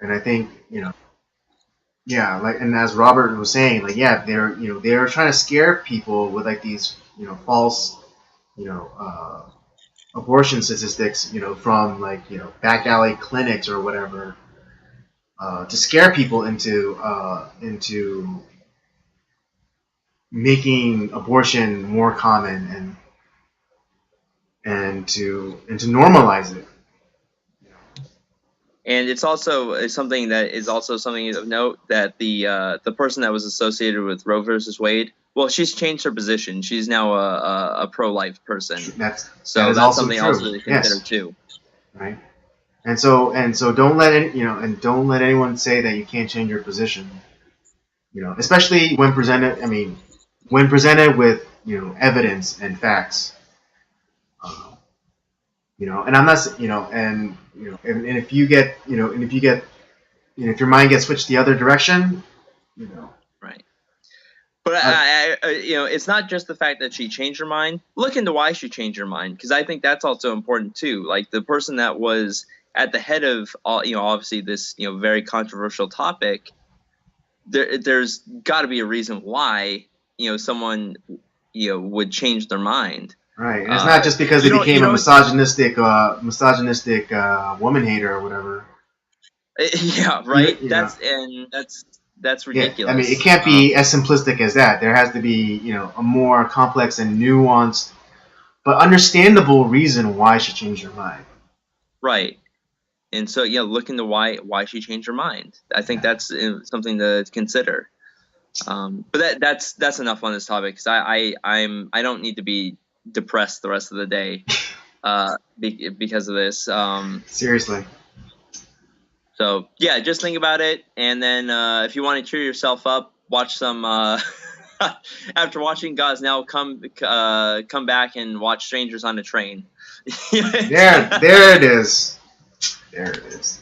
And I think yeah, like, and as Robert was saying, like, yeah, they're trying to scare people with like these false you know uh, abortion statistics, from like back alley clinics or whatever, to scare people into making abortion more common and to normalize it. And it's something that is also something of note, that the person that was associated with Roe versus Wade, Well, she's changed her position. She's now a pro-life person. That So is that's also something true. else to consider Yes. too. Right. And so don't let don't let anyone say that you can't change your position. Especially when presented. I mean, when presented with evidence and facts. Uh, and I'm not and if you get if your mind gets switched the other direction, Right. But it's not just the fact that she changed her mind. Look into why she changed her mind, because I think that's also important too. Like the person that was at the head of all, obviously this very controversial topic. There's got to be a reason why someone would change their mind. Right, and it's not just because they became a misogynistic woman hater or whatever. Yeah, right. That's ridiculous. Yeah, I mean, it can't be as simplistic as that. There has to be a more complex and nuanced, but understandable reason why she changed her mind. Right. And so, look into why she changed her mind. I think that's something to consider. But that's enough on this topic, because I don't need to be depressed the rest of the day because of this. Seriously. So yeah, just think about it, and then if you want to cheer yourself up, watch some. After watching Gosnell, come back and watch Strangers on a Train. There it is. There it is.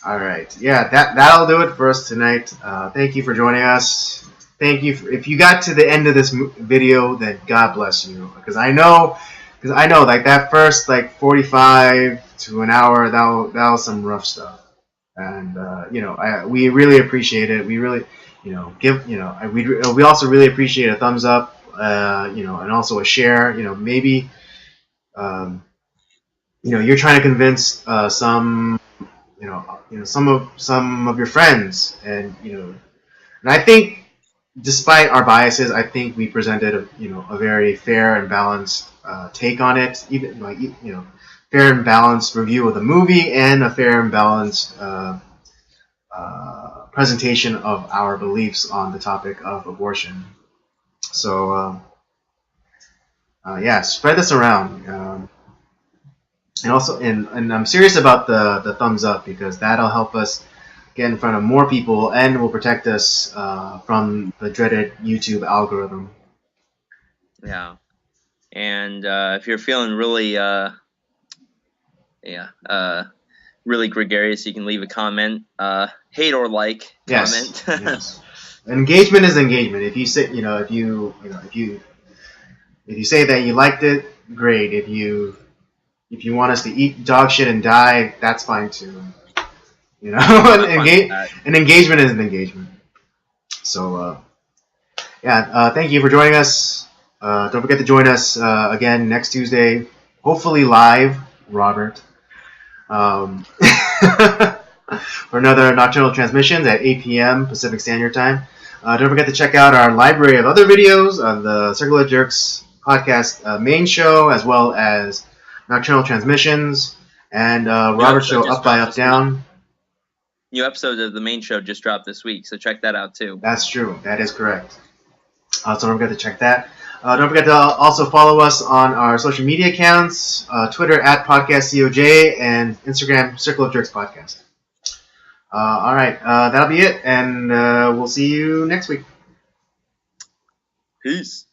All right. Yeah, that'll do it for us tonight. Thank you for joining us. Thank you. If you got to the end of this video, then God bless you. Because I know, like that first 45 to an hour, that was some rough stuff. And we really appreciate it. We really, we also really appreciate a thumbs up, and also a share. Maybe, you're trying to convince some some of your friends, and I think, despite our biases, I think we presented a very fair and balanced take on it, even fair and balanced review of the movie, and a fair and balanced presentation of our beliefs on the topic of abortion. So spread this around. And also, and I'm serious about the thumbs up, because that'll help us get in front of more people and will protect us from the dreaded YouTube algorithm. Yeah, and if you're feeling really, really gregarious, you can leave a comment, hate or like comment. Yes. Engagement is engagement. If you say, if you say that you liked it, great. If you want us to eat dog shit and die, that's fine too. An engagement is an engagement. So, thank you for joining us. Don't forget to join us again next Tuesday, hopefully live, Robert, for another Nocturnal Transmissions at 8 p.m. Pacific Standard Time. Don't forget to check out our library of other videos on the Circle of Jerks podcast main show, as well as Nocturnal Transmissions and Robert's show, Up by Up Down. New episode of the main show just dropped this week, so check that out too. That's true. That is correct. So don't forget to check that. Don't forget to also follow us on our social media accounts, Twitter @PodcastCOJ and Instagram Circle of Jerks Podcast. All right, that'll be it, and we'll see you next week. Peace.